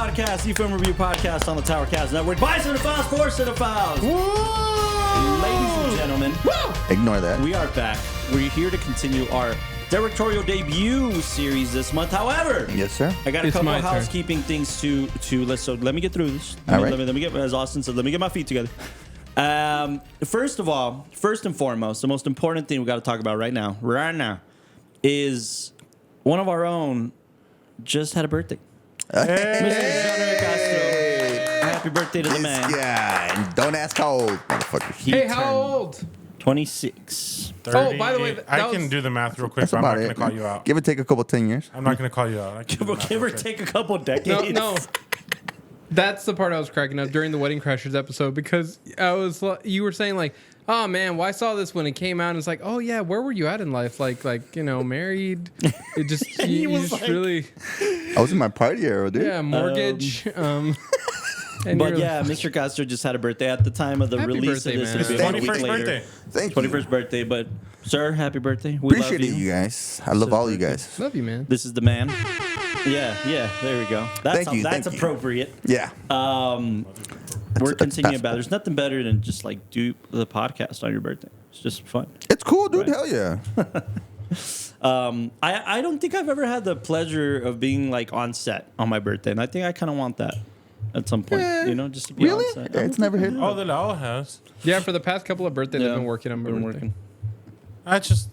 Podcast, the film review podcast on the Towercast Network. By cinephiles, for cinephiles. Ladies and gentlemen, Ignore that. we are back. We're here to continue our Directorial Debut series this month. However, Yes, sir. I got a It's couple my of turn. housekeeping things to let me get through this. All right. Let me get, as Austin said, let me get my feet together. First and foremost, the most important thing we got to talk about right now, is one of our own just had a birthday. Mr. Chazelle Castro. Happy birthday to the man. Yeah, and don't ask how old, motherfucker. He Hey, turned how old? 26. 30. Oh, by the way, I that can was- do the math real quick, That's but I'm not about going it. to call you out. Give or take a couple 10 years. I'm not going to call you out. I can do the math Give real or quick. take a couple decades. No. That's the part I was cracking up during the Wedding Crashers episode because you were saying like, oh man, well I saw this when it came out and it's like, oh yeah, where were you at in life? Like married. It just He you was just like- really I was in my party era, dude. mortgage. And But you're yeah, like, Mr. Castro just had a birthday at the time of the Happy release birthday, of this. man. It'll be about a week 21st later. birthday. Thank you. 21st birthday, but sir, happy birthday. We Appreciate love it, you guys. I love all you guys. love you, man. This is the man. Yeah, there we go. That's Thank you, that's thank you. appropriate. Yeah. We're continuing about. There's nothing better than just like do the podcast on your birthday. It's just fun. It's cool, dude. Right. Hell yeah. I don't think I've ever had the pleasure of being like on set on my birthday, and I think I kind of want that at some point. Yeah. You know, just to be on Really? set. Yeah, it's never hit. Oh, the Lao has. Yeah, for the past couple of birthdays Yeah, I've been working on my been birthday. working.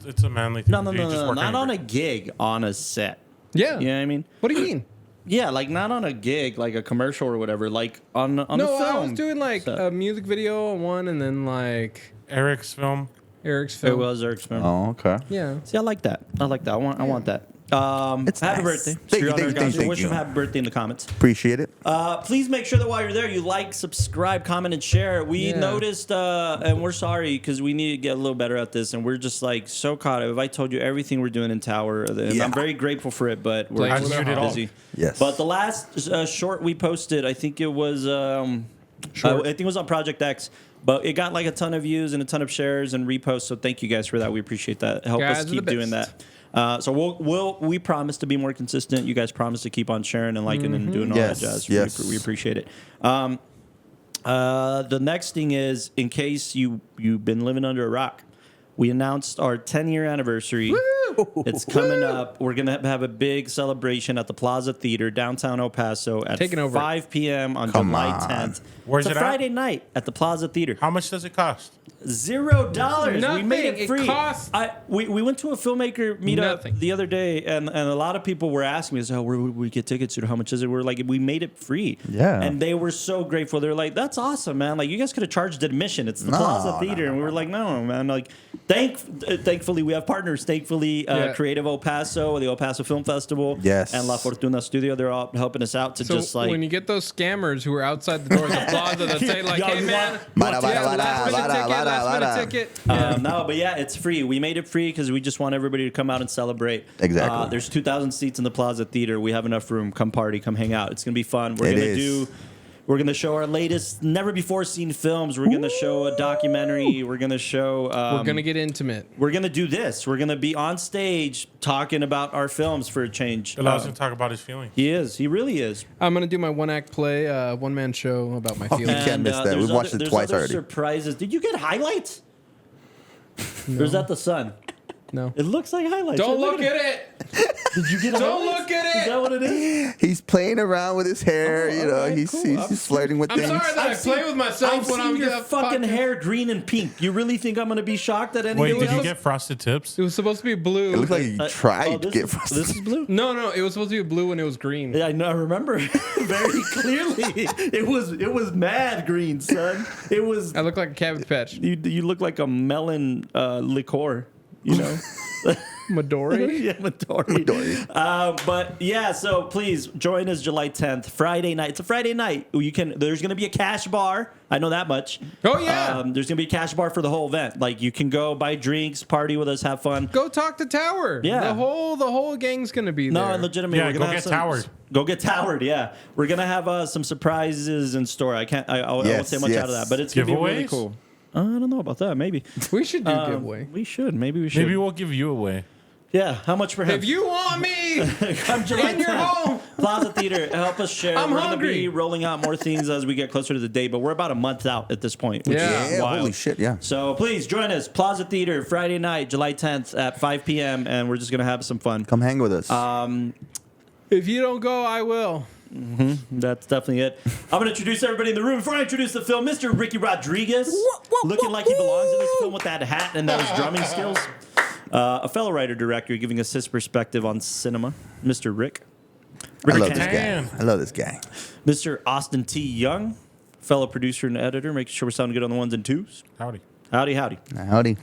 It's a manly thing. No, to do. You just work not your on a birthday. gig, on a set. Yeah. You know what I mean? What do you mean? Yeah, like not on a gig, like a commercial or whatever, like on the No, film. I was doing like set. a music video on one and then like Eric's film. Eric's It film. was our experiment. Oh, okay. Yeah. See, I like that. I want that. It's happy nice. birthday. Thank you, Sri thank you, Guys. thank Wish you. him happy birthday in the comments. Appreciate it. Please make sure that while you're there, you like, subscribe, comment, and share. We Yeah. noticed, and we're sorry because we need to get a little better at this, and we're just like so caught up. If I told you everything we're doing in Tower, and Yeah. I'm very grateful for it, but we're Like, just I did it all. busy. Yes. But the last short we posted, I think it was, I think it was on Project X. But it got like a ton of views and a ton of shares and reposts. So thank you guys for that. We appreciate that. Help Guys us are keep the doing best. that. So we promise to be more consistent. You guys promise to keep on sharing and liking and doing all Yes, that jazz. yes. We appreciate it. The next thing is, in case you've been living under a rock, we announced our 10-year anniversary. It's coming up. We're going to have a big celebration at the Plaza Theater, downtown El Paso, at Taking over. 5 p.m. on Come July on. 10th. Where's it's it a at? Friday night at the Plaza Theater. How much does it cost? $0. We Nothing. made it It free. costs- We went to a filmmaker meetup Nothing. the other day, and a lot of people were asking me, where would we get tickets to? How much is it? We're like, we made it free. Yeah. And they were so grateful. They're like, that's awesome, man. Like, you guys could have charged admission. It's the No, Plaza Theater. no, And we were like, no, man. Like, thankfully, we have partners. Thankfully, Yeah. Creative El Paso, the El Paso Film Festival, Yes. and La Fortuna Studio, they're all helping us out to So just like... when you get those scammers who are outside the door of the plaza that say like, Yo, "Hey you man, want- Bada, bada, yeah, bada, last minute bada, ticket, bada, last minute bada. ticket." No, but yeah, it's free. We made it free because we just want everybody to come out and celebrate. Exactly. There's 2,000 seats in the Plaza Theater. We have enough room. Come party. Come hang out. It's gonna be fun. We're gonna show our latest, never before seen films. We're gonna show a documentary. We're gonna show. We're gonna get intimate. We're gonna do this. We're gonna be on stage talking about our films for a change. It allows him to talk about his feelings. He is. He really is. I'm gonna do my one act play, one man show about my feelings. can't miss that. there's We've watched it there's twice other already. Surprises. Did you get highlights? Or is that the sun? No, It looks like highlights. don't Right, look at it. Did you get Don't highlights? look at it. Is that what it is? He's playing around with his hair. Oh, you know, alright, he's, cool. he's flirting with I'm things. sorry that I play with myself I've when seen I'm your the fucking podcast. hair green and pink. You really think I'm gonna be shocked at anything? Wait, did you else? get frosted tips? It was supposed to be blue. It looks like you tried to this get is, frosted. this is blue. no, it was supposed to be blue when it was green. Yeah, I know. I remember very clearly. It was mad green, son. It was. I look like a Cabbage Patch. You look like a melon liqueur. You know. Midori. Yeah, Midori. But yeah, so please join us July 10th, Friday night. It's a Friday night. There's going to be a cash bar. I know that much. Oh, yeah. There's going to be a cash bar for the whole event. Like you can go buy drinks, party with us, have fun. Go talk to Tower. Yeah. the whole gang's gonna be there. No, legitimately. Yeah, we're gonna go have get Towered. Go get Towered. Yeah, we're gonna have some surprises in store. I won't Yes, say much out of yes. that, but it's gonna be really Giveaways? cool. I don't know about that. Maybe We should do giveaway. we should. Maybe we should. Maybe we'll give you away. Yeah. How much for him? If you want me I'm July in your 10th. home, Plaza Theater, help us share. I'm We're going to hungry. be rolling out more things as we get closer to the date, but we're about a month out at this point, which Yeah. is Yeah, wild. holy shit, yeah. So please join us, Plaza Theater, Friday night, July 10th at 5 p.m., and we're just going to have some fun. Come hang with us. If you don't go, I will. That's definitely it. I'm going to introduce everybody in the room. Before I introduce the film, Mr. Ricky Rodriguez, looking like he belongs in this film with that hat and those drumming skills. A fellow writer-director giving us his perspective on cinema, Mr. Rick. I love Rick this Tan. guy. I love this guy. Mr. Austin T. Young, fellow producer and editor, making sure we're sounding good on the ones and twos. Howdy. Howdy, howdy. Howdy.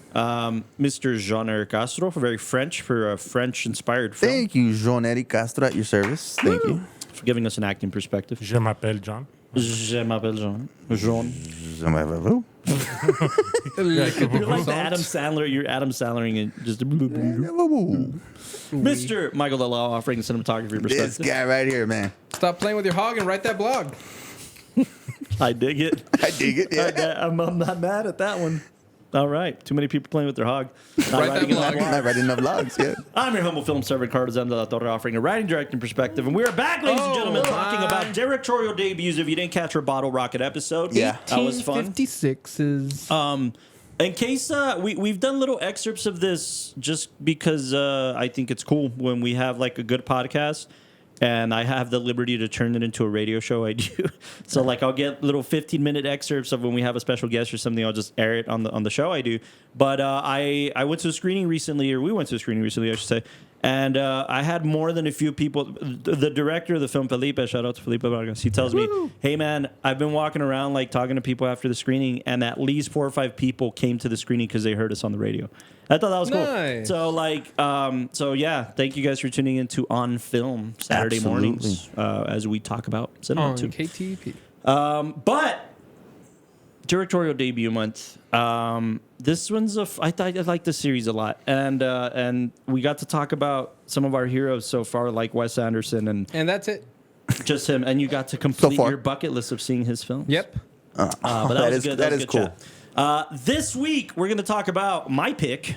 Mr. Jean-Eric Castro, very French for a French-inspired film, Thank you, Jean-Eric Castro, at your service. Thank you. for giving us an acting perspective. Je m'appelle John. Je m'appelle Jean. Jean. Jean. You're like the Adam Sandler. You're Adam Sandlering and just Mr. Michael Delau offering cinematography This perspective. guy right here, man. Stop playing with your hog and write that blog. I dig it. I dig it. Yeah. I'm not mad at that one. All right. Too many people playing with their hog. Not Write that writing enough blog. blog. Not writing enough logs, yeah. I'm your humble film servant, Carlos M. de la Torre, offering a writing directing perspective. And we are back, ladies and gentlemen, talking about directorial debuts. If you didn't catch our Bottle Rocket episode, Yeah. that was fun. 56s. In case we've done little excerpts of this just because I think it's cool when we have like a good podcast and I have the liberty to turn it into a radio show. I do. So like I'll get little 15-minute excerpts of when we have a special guest or something. I'll just air it on the show I do. But I went to a screening recently, or we went to a screening recently, I should say. And I had more than a few people. The director of the film, Felipe, shout out to Felipe Vargas. He tells me, "Hey man, I've been walking around like talking to people after the screening, and at least 4 or 5 people came to the screening because they heard us on the radio." I thought that was cool. Nice. So like, so yeah, thank you guys for tuning in to On Film Saturday Absolutely. mornings as we talk about cinema On too. KTP. But Directorial Debut Month. This one's I thought I liked the series a lot, and we got to talk about some of our heroes so far, like Wes Anderson and And that's it. just him. And you got to complete far. your bucket list of seeing his films. Yep. But that That was is- good. that was is good cool. chat. This week we're going to talk about my pick.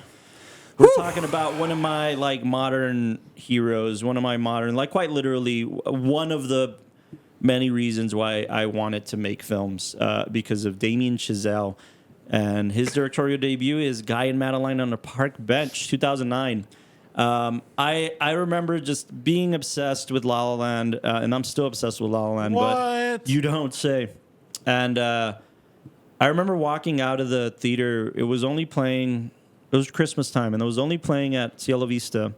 We're talking about one of my like modern heroes, one of my modern, like quite literally, one of the many reasons why I wanted to make films because of Damien Chazelle. And his directorial debut is Guy and Madeline on a Park Bench, 2009. I remember just being obsessed with La La Land, and I'm still obsessed with La La Land. But What? you don't say. And I remember walking out of the theater. It was only playing. It was Christmas time, and it was only playing at Cielo Vista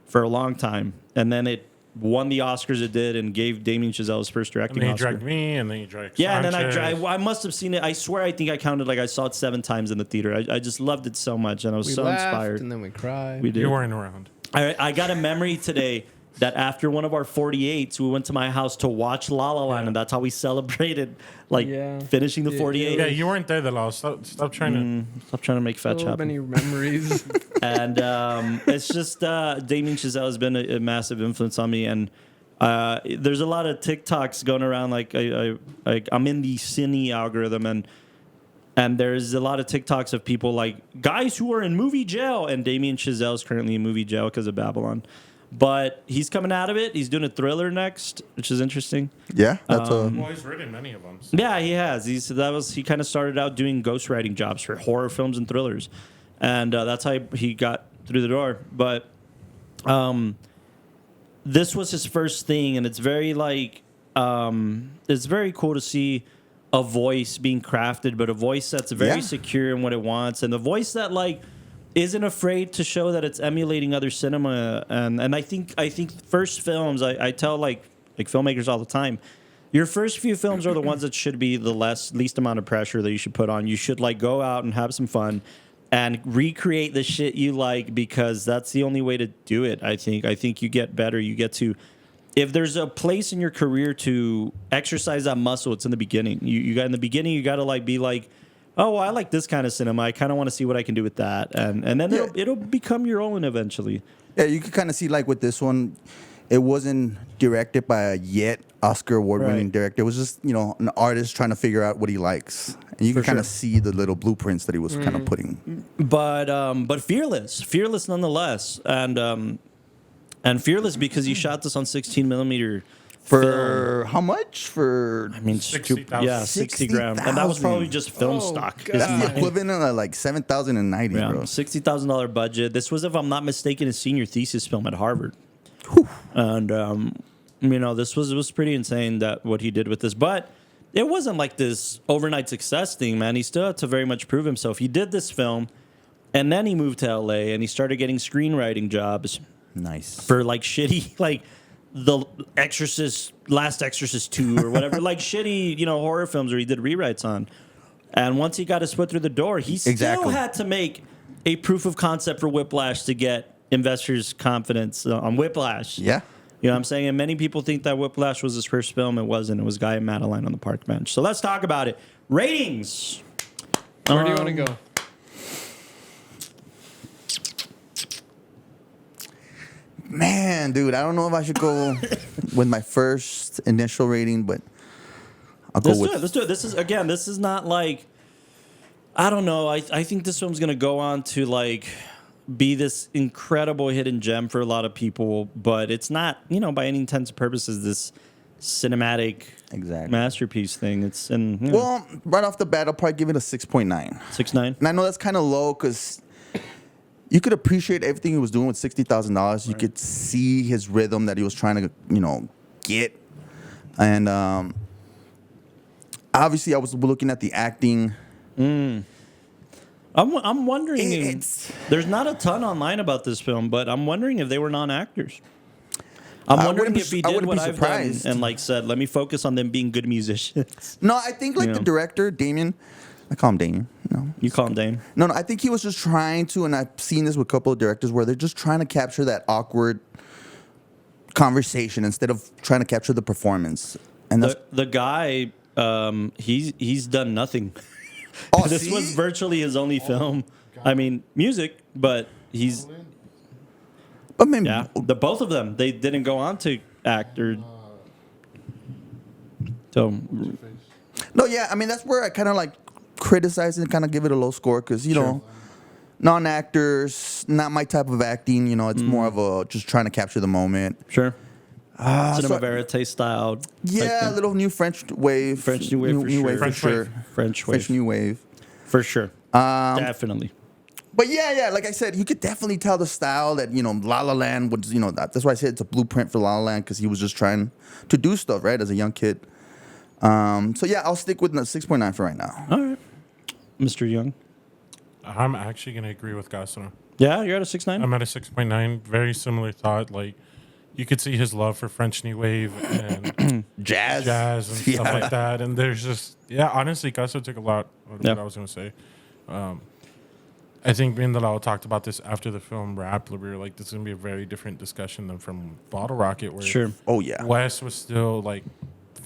for a long time. And then it won the Oscars it did and gave Damien Chazelle his first And directing then you Oscar. dragged me, and then you dragged Yeah, and then Sanchez. I must have seen it. I swear I think I counted like I saw it 7 times in the theater. I just loved it so much, and I was We so laughed inspired. and then we cried. We did. You weren't around. I got a memory today that after one of our 48s, we went to my house to watch La La Land, and that's how we celebrated, like Yeah. finishing the Yeah, 48. Yeah, you weren't there that long. Stop trying Stop trying to make fetch So happen. many memories. And it's just Damien Chazelle has been a massive influence on me, and there's a lot of TikToks going around. Like I'm in the cine algorithm, and there's a lot of TikToks of people like guys who are in movie jail, and Damien Chazelle is currently in movie jail because of Babylon. But he's coming out of it. He's doing a thriller next, which is interesting. Yeah, that's to. Well, he's written many of them. So. Yeah, he has. He kind of started out doing ghostwriting jobs for horror films and thrillers, and that's how he got through the door. But this was his first thing, and it's very it's very cool to see a voice being crafted, but a voice that's very Yeah. secure in what it wants, and a voice that like isn't afraid to show that it's emulating other cinema. And I think first films, I tell like filmmakers all the time, your first few films are the ones that should be the least amount of pressure that you should put on. You should like go out and have some fun and recreate the shit you like, because that's the only way to do it. I think you get better. You get to, if there's a place in your career to exercise that muscle, it's in the beginning. You got in the beginning, you got to like be like, oh, well, I like this kind of cinema. I kind of want to see what I can do with that, and then Yeah. it'll become your own eventually. Yeah, you can kind of see like with this one, it wasn't directed by a yet Oscar award-winning Right. director. It was just an artist trying to figure out what he likes, and you For can kind of sure. see the little blueprints that he was kind of putting. But fearless nonetheless, and fearless because he shot this on 16 millimeter For how much? For I mean, 60,000. yeah, 60 grand, and that was 60,000. probably just film Oh, stock. God. that's the equivalent of like 7,090, Yeah, bro. $60,000 budget. This was, if I'm not mistaken, his senior thesis film at Harvard. And this was pretty insane that what he did with this, but it wasn't like this overnight success thing, man. He still had to very much prove himself. He did this film, and then he moved to LA and he started getting screenwriting jobs Nice. for like shitty, like the Exorcist, Last Exorcist 2 or whatever, like shitty, horror films where he did rewrites on. And once he got his foot through the door, he still Exactly. had to make a proof of concept for Whiplash to get investors' confidence on Whiplash. Yeah. You know what I'm saying? And many people think that Whiplash was his first film. It wasn't. It was Guy and Madeline on the park bench. So let's talk about it. Ratings. Where do you want to go? Man, dude, I don't know if I should go with my first initial rating, but I'll go with. Let's do it. This is not like, I don't know. I think this film's going to go on to like be this incredible hidden gem for a lot of people, but it's not, by any intents and purposes, this cinematic Exactly. masterpiece thing. It's Well, right off the bat, I'll probably give it a 6.9. 6.9. And I know that's kind of low because you could appreciate everything he was doing with $60,000. You could see his rhythm that he was trying to, get. And obviously, I was looking at the acting. I'm wondering. It's- There's not a ton online about this film, but I'm wondering if they were non-actors. I'm I wondering wouldn't be- if he I did wouldn't what be I've done surprised. and like said, let me focus on them being good musicians. No, I think like Yeah. the director, Damien. I call him Damien. You call him Dame. No, I think he was just trying to, and I've seen this with a couple of directors where they're just trying to capture that awkward conversation instead of trying to capture the performance. And that's The guy, he's done nothing. oh, This see? was virtually his only film. I mean, music, but he's But maybe the both of them. They didn't go on to act or. So no, yeah. I mean, that's where I kind of like criticize and kind of give it a low score because non-actors, not my type of acting. It's more of a just trying to capture the moment. sure. Cinema so- verite style. type Yeah, a thing. little new French wave. French new wave for sure. wave French for sure. wave. French wave French new wave. for sure. Definitely. But yeah, like I said, you could definitely tell the style that, La La Land was, that's why I said it's a blueprint for La La Land because he was just trying to do stuff, right, as a young kid. So yeah, I'll stick with the 6.9 for right now. All right, Mr. Young. I'm actually going to agree with Gaston. Yeah, you're at a 6.9. I'm at a 6.9. Very similar thought. Like, you could see his love for French New Wave and Jazz. jazz and stuff like that. And there's just, honestly, Gaston took a lot of Yeah. what I was going to say. I think me and Dalal talked about this after the film wrapped. We were like, this is going to be a very different discussion than from Bottle Rocket, where Sure. Oh, yeah. Wes was still like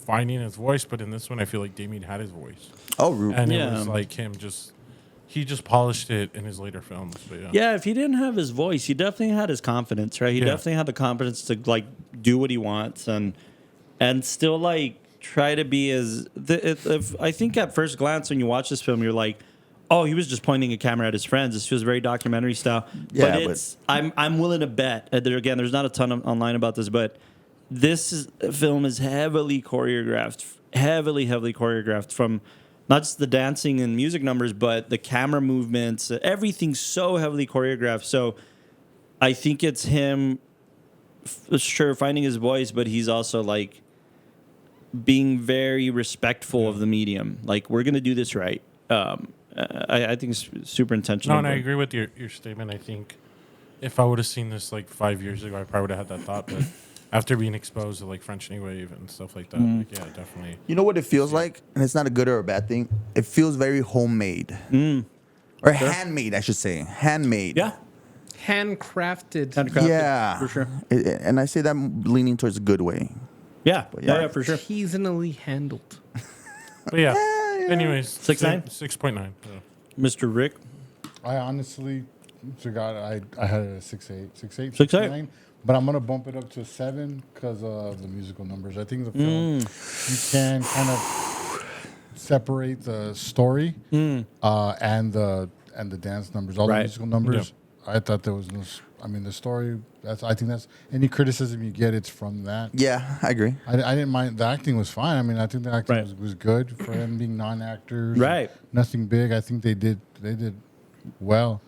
finding his voice, but in this one, I feel like Damien had his voice. Oh, And Yeah. it was like he just polished it in his later films. But yeah. Yeah, if he didn't have his voice, he definitely had his confidence, right? He Yeah. definitely had the confidence to like do what he wants and still like try to be as. If I think at first glance when you watch this film, you're like, oh, he was just pointing a camera at his friends. This feels very documentary style. Yeah, but it's I'm willing to bet. There's not a ton online about this, but film is heavily choreographed, heavily choreographed from. Not just the dancing and music numbers, but the camera movements. Everything's so heavily choreographed. So I think it's him, sure, finding his voice, but he's also like being very respectful of the medium. Like, we're going to do this right. I think it's super intentional. No, and I but- agree with your statement. I think if I would have seen this like 5 years ago, I probably would have had that thought. But after being exposed to like French New Wave and stuff like that, like, yeah, definitely. You know what it feels like? And it's not a good or a bad thing. It feels very homemade. Or handmade, I should say. Handmade. Yeah. Handcrafted. Handcrafted, Yeah. for sure. And I say that leaning towards a good way. Yeah. yeah. Yeah, for sure. Artisanally handled. But yeah. Anyways, 6.9? 6.9. Yeah. Mr. Rick. I honestly forgot. I had it at 6.8, 6.8. 6.9. But I'm gonna bump it up to 7 because of the musical numbers. I think the film you can kind of separate the story and the dance numbers, all Right. the musical numbers. I thought there was no I mean, the story. I think that's any criticism you get, it's from that. Yeah, I agree. I didn't mind. The acting was fine. I mean, I think the acting Right. was good for them being non-actors. Right. Nothing big. I think they did well.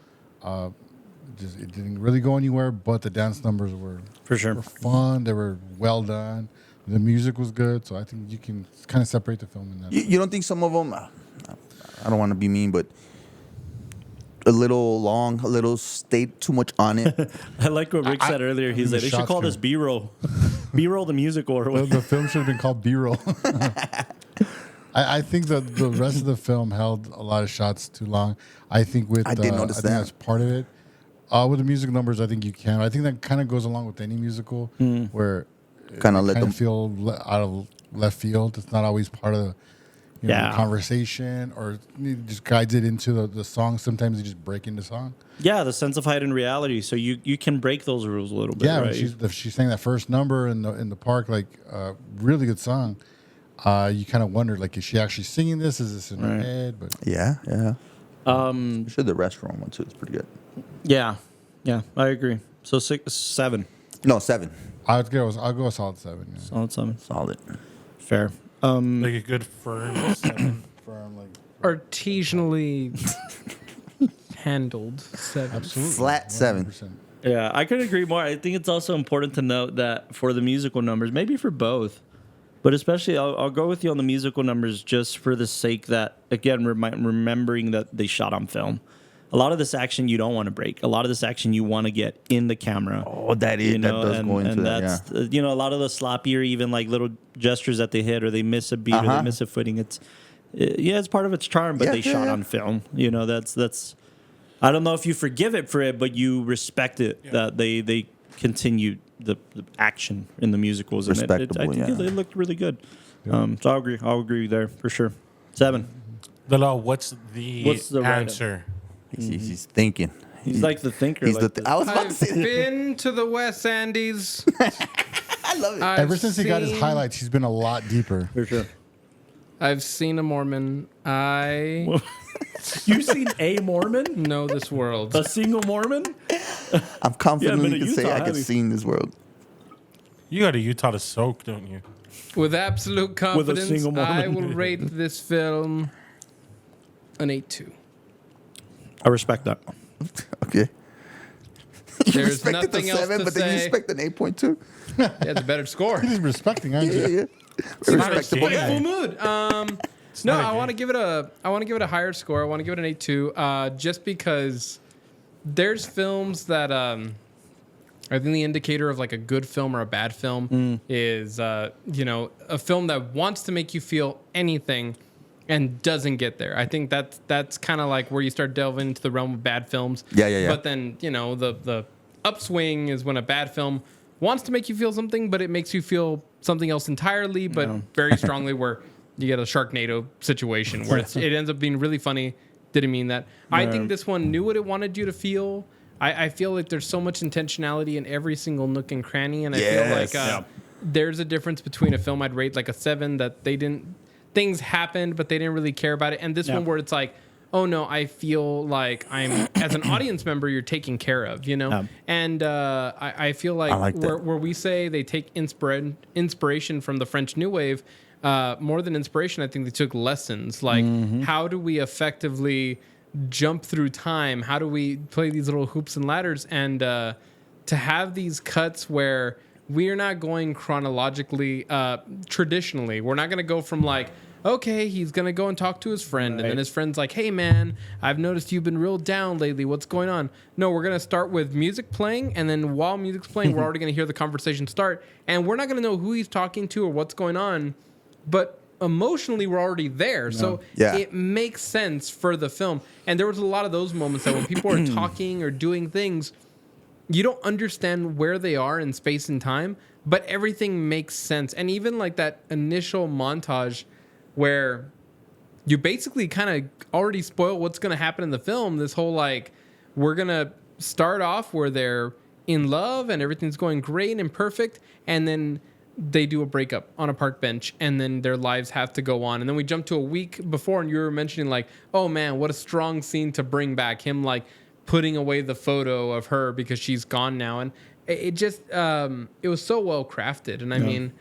It didn't really go anywhere, but the dance numbers were For sure. were fun. They were well done. The music was good. So I think you can kind of separate the film in that. You don't think some of them? I don't want to be mean, but a little long, a little stayed too much on it. I like what Rick said earlier. He think said the they should shots call this could- B-roll. B-roll the musical or The, what? the film should have been called B-roll. I think that the rest of the film held a lot of shots too long. I think I did notice I think that. that's part of it. With the music numbers, I think you can. I think that kind of goes along with any musical where Kinda it let kinda them- feel out of left field. It's not always part of the Yeah. conversation, or it just guides it into the song. Sometimes you just break into song. Yeah, the sense of heightened reality. So you can break those rules a little bit, Yeah, right? when she sang that first number in the park, like really good song. You kind of wondered, like, is she actually singing this? Is this in her Right. head? But Yeah. Especially the restaurant one too. It's pretty good. Yeah, I agree. So 7. No, 7. I'll go a solid 7. Yeah. Solid 7. Solid. Fair. Like a good firm 7. Firm, like, Artisanally handled 7. absolutely Flat 7. 100%. Yeah, I couldn't agree more. I think it's also important to note that for the musical numbers, maybe for both, but especially I'll go with you on the musical numbers just for the sake that, again, remembering that they shot on film. A lot of this action you don't want to break. A lot of this action you want to get in the camera. Oh, that is. You know, that does go into that. that's Yeah. you know, a lot of the sloppier, even like little gestures that they hit, or they miss a beat, or they miss a footing. It's part of its charm, but Yeah, they yeah, shot yeah. on film. You know, that's. I don't know if you forgive it for it, but you respect it that they continued the action in the musicals, and I Respectable, think yeah. they looked really good. So I'll agree there for sure. 7. The law. What's the right answer? He's thinking. He's like the thinker. He's like I was about to I've say that. been to the West Andes. I love it. Ever since he got his highlights, he's been a lot deeper. for sure. I've seen a Mormon. I You seen a Mormon? know this world. A single Mormon? I'm confident been you to can say Utah, I have can you? see in this world. You got a Utah to soak, don't you? With absolute confidence, single Mormon. I will rate this film an 8.2. I respect that. Okay. You There's respected the nothing else 7, to but then you say. respect an 8.2. Yeah, it's a better score. He's respecting, aren't Yeah, you? yeah. Very not a respectable game. guy. Full mood. No, not a I game. want to give it a higher score. I want to give it an 8.2. Just because there's films that I think the indicator of like a good film or a bad film is a film that wants to make you feel anything and doesn't get there. I think that's kind of like where you start delving into the realm of bad films. Yeah. But then the upswing is when a bad film wants to make you feel something, but it makes you feel something else entirely, but very strongly, where you get a Sharknado situation where it ends up being really funny. Didn't mean that. I think this one knew what it wanted you to feel. I feel like there's so much intentionality in every single nook and cranny, and I feel Yes. like there's a difference between a film I'd rate like a 7 that things happened, but they didn't really care about it, and this one where it's like, oh no, I feel like I'm as an audience member, you're taken care of, and I feel like, like that. where we say they take inspiration from the French New Wave, more than inspiration, I think they took lessons. Like, how do we effectively jump through time? How do we play these little hoops and ladders? And to have these cuts where we are not going chronologically, traditionally. We're not going to go from like, okay, he's going to go and talk to his friend. And then his friend's like, hey, man, I've noticed you've been real down lately. What's going on? No, we're going to start with music playing. And then while music's playing, we're already going to hear the conversation start. And we're not going to know who he's talking to or what's going on. But emotionally, we're already there. So Yeah. it makes sense for the film. And there was a lot of those moments that when people are talking or doing things, you don't understand where they are in space and time, but everything makes sense. And even like that initial montage where you basically kind of already spoil what's going to happen in the film. This whole like, we're going to start off where they're in love and everything's going great and perfect. And then they do a breakup on a park bench and then their lives have to go on. And then we jump to a week before and you were mentioning like, oh man, what a strong scene to bring back him like putting away the photo of her because she's gone now, and it just it was so well crafted. And I mean,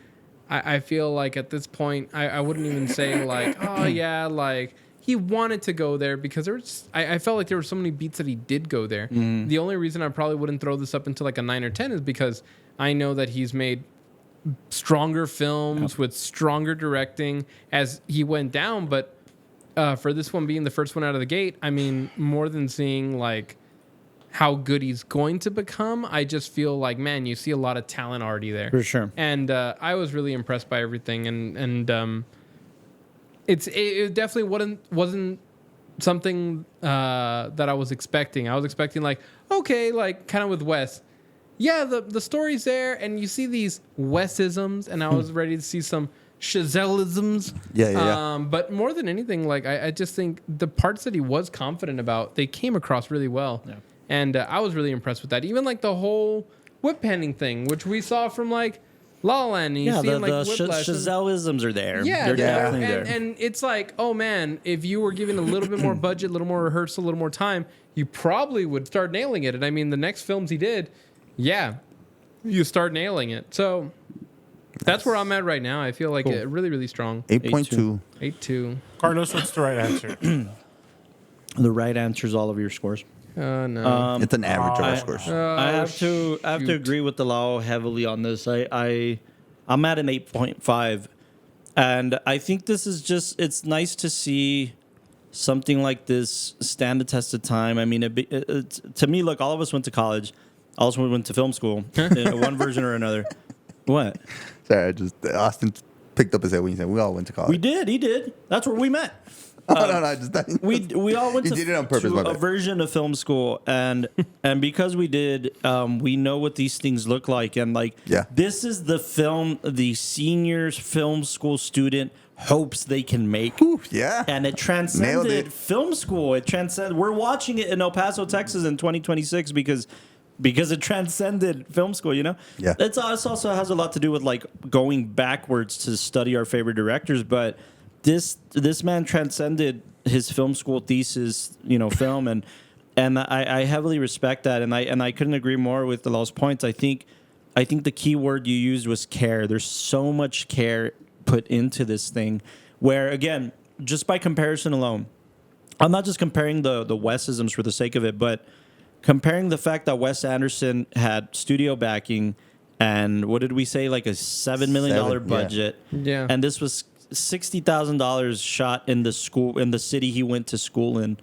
I feel like at this point I wouldn't even say like, oh yeah, like he wanted to go there, because there was I felt like there were so many beats that he did go there. The only reason I probably wouldn't throw this up into like a 9 or 10 is because I know that he's made stronger films with stronger directing as he went down, but for this one being the first one out of the gate, I mean, more than seeing like how good he's going to become, I just feel like, man, you see a lot of talent already there. For sure. And I was really impressed by everything, and it definitely wasn't something that I was expecting. I was expecting like, okay, like kind of with Wes. Yeah, the story's there, and you see these Wesisms, and I was ready to see some Chazelleisms. Yeah. But more than anything, like I just think the parts that he was confident about, they came across really well. Yeah. And I was really impressed with that. Even like the whole whip handing thing, which we saw from like La La Land. And you see like Whiplash. Chazelleisms are there. Yeah, they're definitely there. And it's like, oh man, if you were given a little bit more budget, a little more rehearsal, a little more time, you probably would start nailing it. And I mean, the next films he did, yeah, you start nailing it. So that's where I'm at right now. I feel like it really, really strong. 8.2. 8.2. Carlos, what's the right answer? The right answer is all of your scores. No. It's an average of our scores. I have to agree with the law heavily on this. I'm at an 8.5, and I think this is just, it's nice to see something like this stand the test of time. I mean, to me, look, all of us went to college. All of us went to film school in one version or another. What? Sorry, Austin picked up his head when you said we all went to college. We did. He did. That's where we met. We all went to, did it on purpose, to a version of film school, and because we did, we know what these things look like, and like this is the film the seniors film school student hopes they can make. Ooh, yeah, and it transcended film school. It transcended. We're watching it in El Paso, Texas, in 2026 because it transcended film school. You know, it also has a lot to do with like going backwards to study our favorite directors, but. This man transcended his film school thesis, film, and I heavily respect that, and I couldn't agree more with the last points. I think the key word you used was care. There's so much care put into this thing, where again, just by comparison alone, I'm not just comparing the Wesisms for the sake of it, but comparing the fact that Wes Anderson had studio backing, and what did we say, like a $7 million budget, and this was $60,000 shot in the city he went to school in,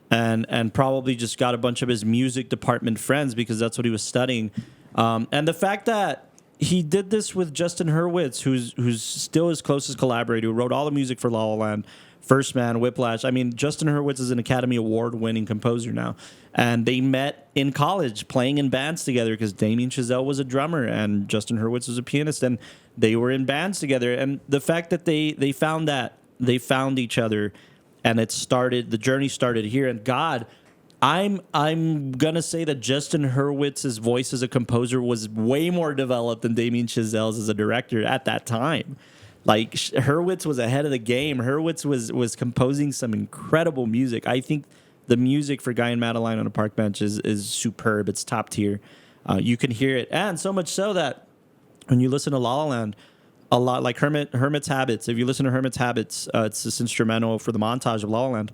and probably just got a bunch of his music department friends because that's what he was studying, and the fact that he did this with Justin Hurwitz, who's still his closest collaborator, who wrote all the music for La La Land, First Man, Whiplash. I mean, Justin Hurwitz is an Academy Award winning composer now, and they met in college playing in bands together because Damien Chazelle was a drummer and Justin Hurwitz was a pianist, and they were in bands together. And the fact that they found each other, and the journey started here. And God, I'm gonna say that Justin Hurwitz's voice as a composer was way more developed than Damien Chazelle's as a director at that time. Like Hurwitz was ahead of the game. Hurwitz was composing some incredible music. I think the music for Guy and Madeline on a Park Bench is superb. It's top tier. You can hear it, and so much so that when you listen to La La Land, a lot like Hermit's Habits. If you listen to Hermit's Habits, it's this instrumental for the montage of La La Land.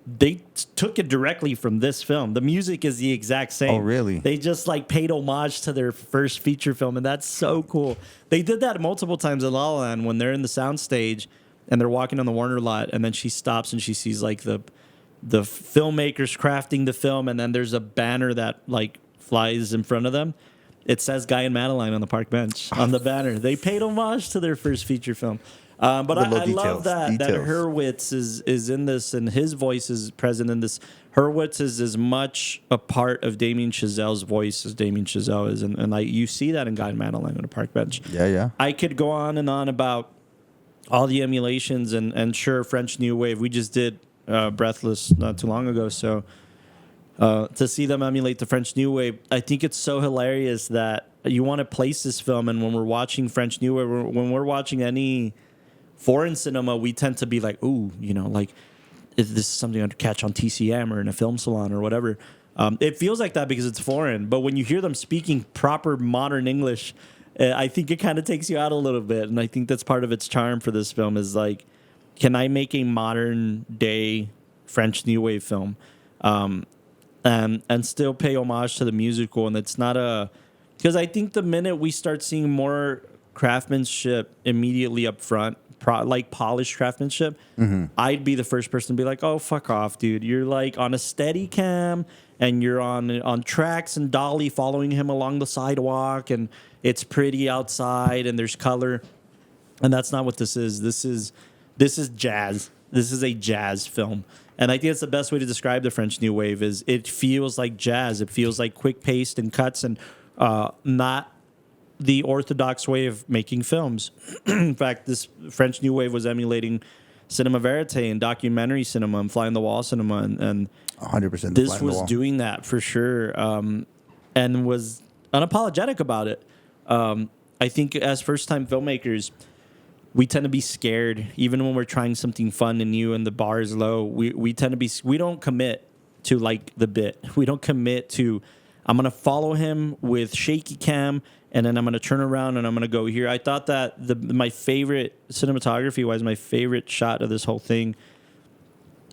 They took it directly from this film. The music is the exact same. Oh, really? They just like paid homage to their first feature film, and that's so cool. They did that multiple times in La La Land when they're in the soundstage and they're walking on the Warner lot, and then she stops and she sees like the filmmakers crafting the film, and then there's a banner that like flies in front of them. It says Guy and Madeline on the park bench on the banner. They paid homage to their first feature film. But I love that Hurwitz is in this, and his voice is present in this. Hurwitz is as much a part of Damien Chazelle's voice as Damien Chazelle is, and you see that in Guy and Madeline on a park bench. Yeah. I could go on and on about all the emulations, and sure, French New Wave. We just did Breathless not too long ago, so to see them emulate the French New Wave, I think it's so hilarious that you want to place this film, and when we're watching French New Wave, when we're watching any foreign cinema, we tend to be like, ooh, like, is this something I'd catch on TCM or in a film salon or whatever? It feels like that because it's foreign, but when you hear them speaking proper modern English, I think it kind of takes you out a little bit, and I think that's part of its charm for this film is like, can I make a modern day French New Wave film, and still pay homage to the musical? And it's not because I think the minute we start seeing more craftsmanship immediately up front, like polished craftsmanship, I'd be the first person to be like, oh, fuck off, dude. You're like on a steady cam and you're on tracks and dolly following him along the sidewalk, and it's pretty outside and there's color. And that's not what this is. This is jazz. This is a jazz film. And I think that's the best way to describe the French New Wave is it feels like jazz. It feels like quick paced and cuts and not the orthodox way of making films. In fact, this French New Wave was emulating cinema verite and documentary cinema and fly on the wall cinema, and 100%. this was doing that for sure, and was unapologetic about it. I think as first-time filmmakers, we tend to be scared, even when we're trying something fun and new and the bar is low. We tend to be, we don't commit to like the bit. We don't commit to, I'm going to follow him with shaky cam, and then I'm going to turn around and I'm going to go here. I thought that my favorite, cinematography-wise, my favorite shot of this whole thing,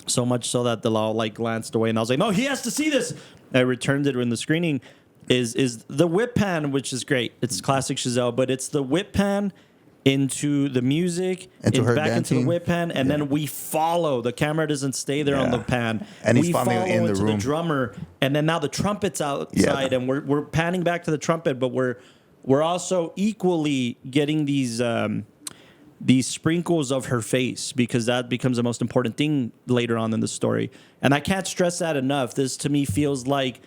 so much so that the law like glanced away, and I was like, no, he has to see this. I returned it in the screening, is the whip pan, which is great. It's classic Chazelle, but it's the whip pan into the music, into her back dancing. into the whip pan, and then we follow. The camera doesn't stay there on the pan. And he's we following follow in the into room. the drummer, and then now the trumpet's outside, and we're panning back to the trumpet, but we're also equally getting these sprinkles of her face, because that becomes the most important thing later on in the story. And I can't stress that enough. This to me feels like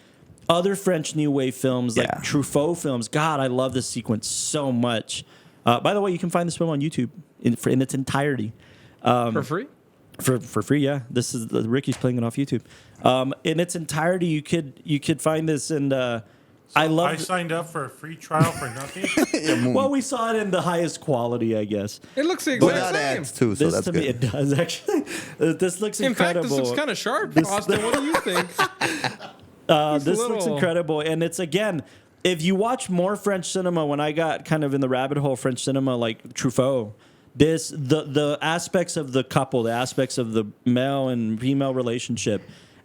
other French New Wave films, like Truffaut films. God, I love this sequence so much. By the way, you can find this film on YouTube in its entirety. For free? For free, yeah. This is Ricky's playing it off YouTube. In its entirety, you could find this, and I signed up for a free trial for nothing. well, we saw it in the highest quality, I guess. It looks the Without exact same. ads too, so This that's to good. me, it does actually. This looks In fact, incredible. this looks kind of sharp. Austin, what do you think? This looks incredible, and it's again. If you watch more French cinema, when I got kind of in the rabbit hole of French cinema, like Truffaut, the aspects of the couple, the aspects of the male and female relationship,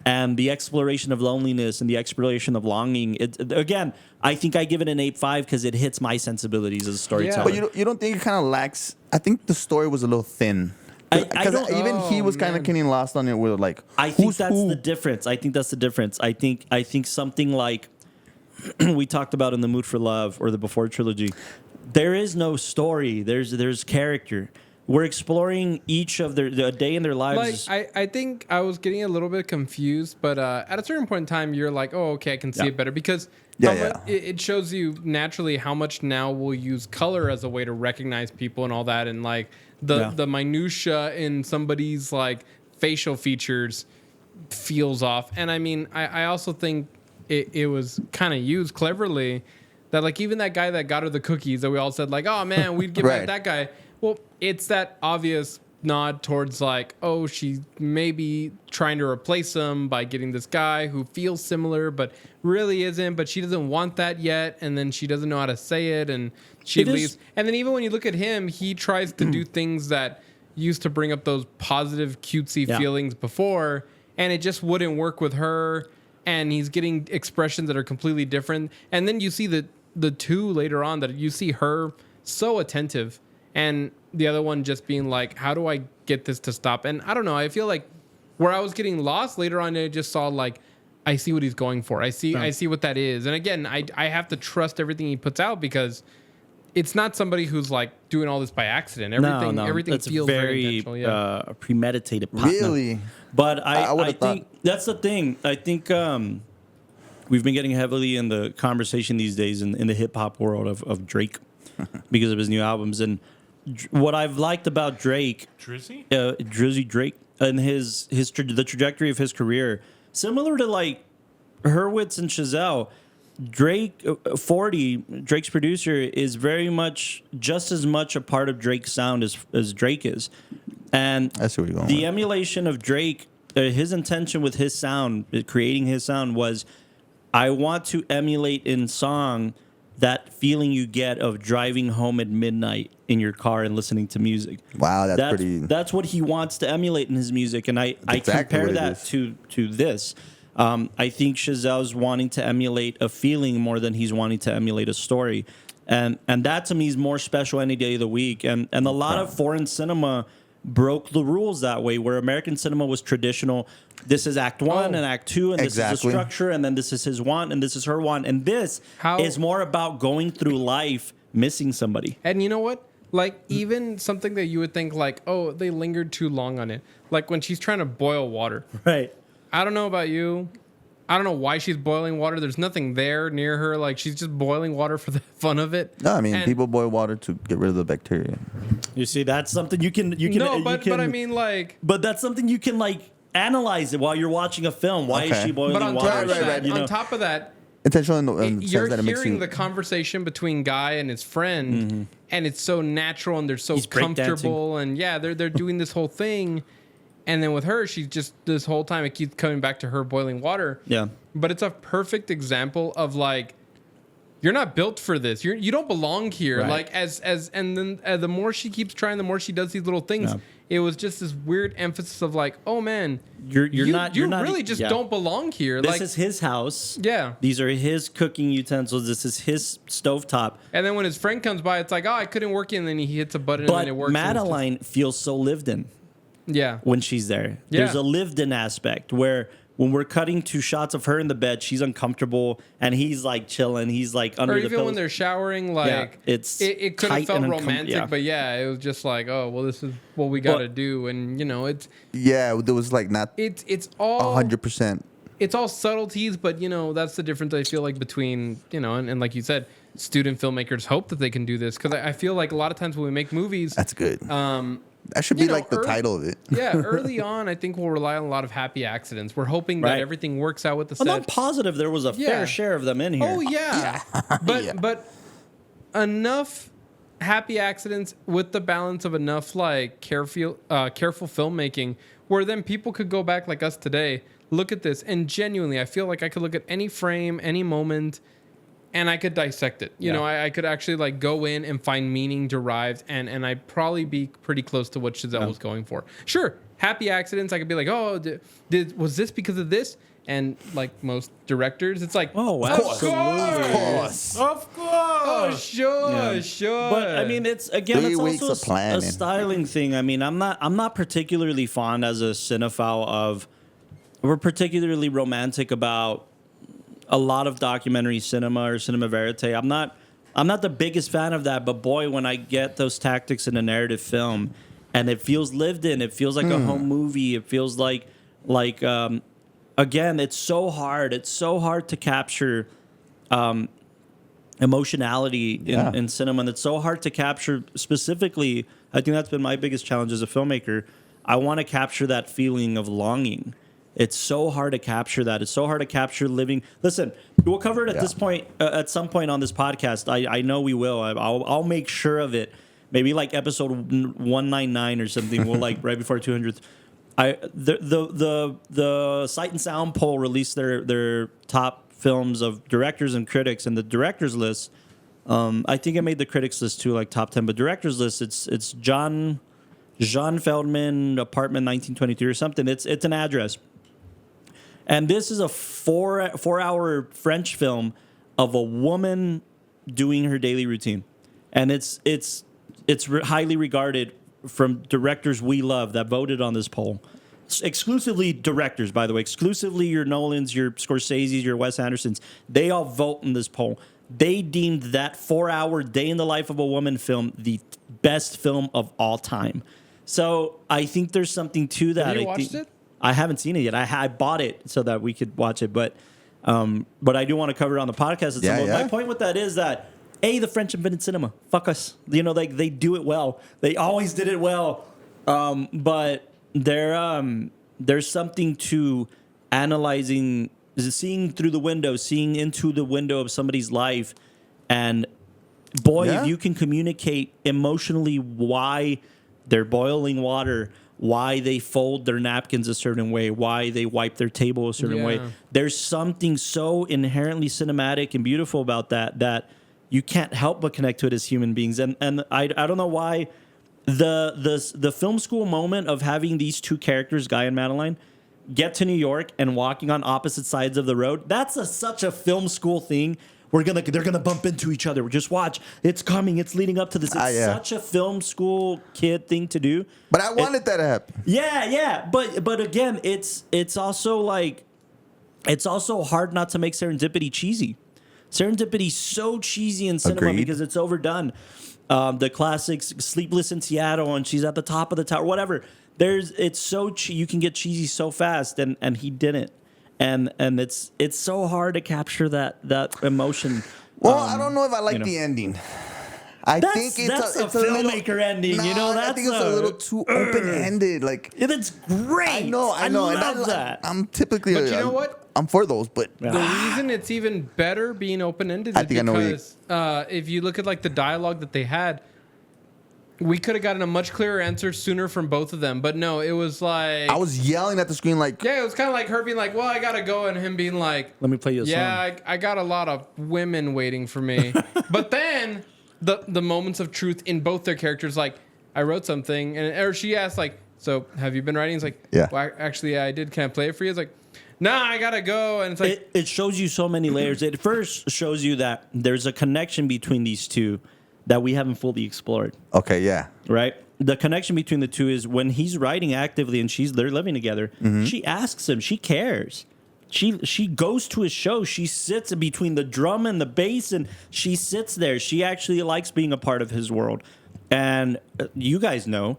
and the exploration of loneliness and the exploration of longing. Again, I think I give it an 8.5 because it hits my sensibilities as a storyteller. But you don't think it kind of lacks? I think the story was a little thin. I Because don't- even he was kind of getting lost on it. With like, I think who's that's who? the difference. I think something like we talked about in The Mood for Love or the Before trilogy, there is no story. There's character. We're exploring each of a day in their lives. Like, I think I was getting a little bit confused, but at a certain point in time, you're like, oh, okay, I can see it better, because it shows you naturally how much now we'll use color as a way to recognize people and all that, and like the minutia in somebody's like facial features feels off. And I mean, I also think it was kind of used cleverly that like even that guy that got her the cookies that we all said like, oh man, we'd give Right. that guy. Well, it's that obvious nod towards like, oh, she's maybe trying to replace him by getting this guy who feels similar but really isn't, but she doesn't want that yet, and then she doesn't know how to say it, and she leaves. And then even when you look at him, he tries to do things that used to bring up those positive cutesy feelings before, and it just wouldn't work with her, and he's getting expressions that are completely different. And then you see the two later on that you see her so attentive, and the other one just being like, how do I get this to stop? And I don't know, I feel like where I was getting lost later on, I just saw like, I see what he's going for. I see what that is. And again, I have to trust everything he puts out, because it's not somebody who's like doing all this by accident. Everything It's feels very intentional. Yeah. Premeditated. Partner. Really? But I would've think thought. that's the thing. I think we've been getting heavily in the conversation these days in the hip hop world of Drake because of his new albums. And what I've liked about Drake, Drizzy Drake, and the trajectory of his career, similar to like Hurwitz and Chazelle, Drake 40, Drake's producer, is very much just as much a part of Drake's sound as Drake is. And I see where you're going the with. emulation of Drake his intention with his sound, creating his sound, was, I want to emulate in song that feeling you get of driving home at midnight in your car and listening to music. Wow, that's pretty. That's what he wants to emulate in his music, and I exactly compare what it that is. to this. I think Chazelle's wanting to emulate a feeling more than he's wanting to emulate a story, and that to me is more special any day of the week. And a lot of foreign cinema broke the rules that way, where American cinema was traditional. This is act one and act two, and this is the Exactly. structure, and then this is his want, and this is her want, and this is more about going through life missing somebody. And you know what? Like, even something that you would think, like, oh, they lingered too long on it. Like when she's trying to boil water. Right. I don't know about you. I don't know why she's boiling water. There's nothing there near her. Like, she's just boiling water for the fun of it. No, I mean, And- people boil water to get rid of the bacteria. You see, that's something you can. No, but you can, I mean, like... but that's something you can like analyze it while you're watching a film. Why is Okay. she boiling But on water? top of that, You know? on top of that, Intentional in the sense you're that it makes hearing you. the conversation between Guy and his friend, and it's so natural, and they're so He's breakdancing. comfortable, and yeah, they're doing this whole thing, and then with her, she's just this whole time it keeps coming back to her boiling water. Yeah. But it's a perfect example of like, you're not built for this. You don't belong here. Right. Like and then the more she keeps trying, the more she does these little things. Yeah. It was just this weird emphasis of like, oh man, You're you not. You're not really just yeah. don't belong here. This like, is his house. yeah. These are his cooking utensils. This is his stovetop. And then when his friend comes by, it's like, oh, I couldn't work in. And then he hits a button and But then it works. and it's just- Madeline feels so lived in yeah. when she's there. Yeah. There's a lived in aspect where when we're cutting to shots of her in the bed, she's uncomfortable and he's like chilling. He's like under Or the even when pillows. they're showering, like it's it could have tight felt and romantic, yeah. but yeah, it was just like, oh, well, this is what we got to do, and you know, Yeah, there was like not it's all 100%. it's all subtleties, but you know, that's the difference I feel like between, you know, and like you said, student filmmakers hope that they can do this, because I feel like a lot of times when we make movies, That's good. That should you be know, like the title of it. yeah, early on, I think we'll rely on a lot of happy accidents. We're hoping that Right. everything works out with the I'm set. not positive there was a Yeah. fair share of them in here. Oh yeah, but Yeah. but enough happy accidents with the balance of enough like careful filmmaking, where then people could go back like us today, look at this, and genuinely, I feel like I could look at any frame, any moment, and I could dissect it. You Yeah. know, I could actually like go in and find meaning derived, and I'd probably be pretty close to what Chazelle was going for. Sure, happy accidents, I could be like, oh, was this because of this? And like most directors, it's like, Oh, of absolutely. course. Of course. Oh, sure, Yeah. sure. But I mean, it's again, 3 it's weeks also of planning. a styling thing. I mean, I'm not particularly fond as a cinephile of. We're particularly romantic about a lot of documentary cinema or cinema verite. I'm not the biggest fan of that, but boy, when I get those tactics in a narrative film, and it feels lived in, it feels like a home movie. It feels like again, it's so hard. It's so hard to capture emotionality in cinema, and it's so hard to capture specifically. I think that's been my biggest challenge as a filmmaker. I want to capture that feeling of longing. It's so hard to capture that. It's so hard to capture living. Listen, we'll cover it at this point, at some point on this podcast. I know we will. I'll make sure of it. Maybe like episode 199 or something. We'll like right before 200th. The Sight and Sound poll released their top films of directors and critics, and the directors list. I think it made the critics list too, like top 10. But directors list, it's Jean Feldman, Apartment 1923 or something. It's an address. And this is a 4-hour French film of a woman doing her daily routine, and it's highly regarded from directors we love that voted on this poll. Exclusively directors, by the way, exclusively your Nolans, your Scorseses, your Wes Andersons. They all vote in this poll. They deemed that 4-hour day in the life of a woman film the best film of all time. So I think there's something to that. Have you I watched think, it? I haven't seen it yet. I bought it so that we could watch it, but I do want to cover it on the podcast. My point with that is that the French invented cinema. Fuck us. You know, they do it well. They always did it well. But there's something to analyzing, seeing through the window, seeing into the window of somebody's life, and boy, if you can communicate emotionally why they're boiling water, why they fold their napkins a certain way, why they wipe their table a certain way. Yeah. There's something so inherently cinematic and beautiful about that you can't help but connect to it as human beings. And I don't know why the film school moment of having these two characters, Guy and Madeline, get to New York and walking on opposite sides of the road. That's such a film school thing. They're gonna bump into each other. Just watch. It's coming. It's leading up to this. It's such a film school kid thing to do. But I wanted that to happen. Yeah. But again, it's also like it's also hard not to make Serendipity cheesy. Serendipity so cheesy in cinema because it's overdone. The classics, Sleepless in Seattle, and she's at the top of the tower. Whatever. It's so you can get cheesy so fast, and he didn't. And it's so hard to capture that emotion. Well, I don't know if I like the ending. I think it's a filmmaker little, ending. No, I think it's a little too open-ended. Like it's great. I know. I love that. I'm typically. But you know what? I'm for those, but The reason it's even better being open-ended is because if you look at like the dialogue that they had, we could have gotten a much clearer answer sooner from both of them. But no, it was like I was yelling at the screen like, yeah, it was kind of like her being like, well, I gotta go, and him being like, let me play you a song. Yeah, I got a lot of women waiting for me. But then the moments of truth in both their characters, like I wrote something, or she asked like, so have you been writing? It's like, yeah, well, actually I did. Can I play it for you? It's like, nah, I gotta go. And it's like it shows you so many layers. It first shows you that there's a connection between these two that we haven't fully explored. Okay, yeah. Right? The connection between the two is when he's writing actively and they're living together, she asks him, she cares. She goes to his show. She sits between the drum and the bass, and she sits there. She actually likes being a part of his world. And you guys know,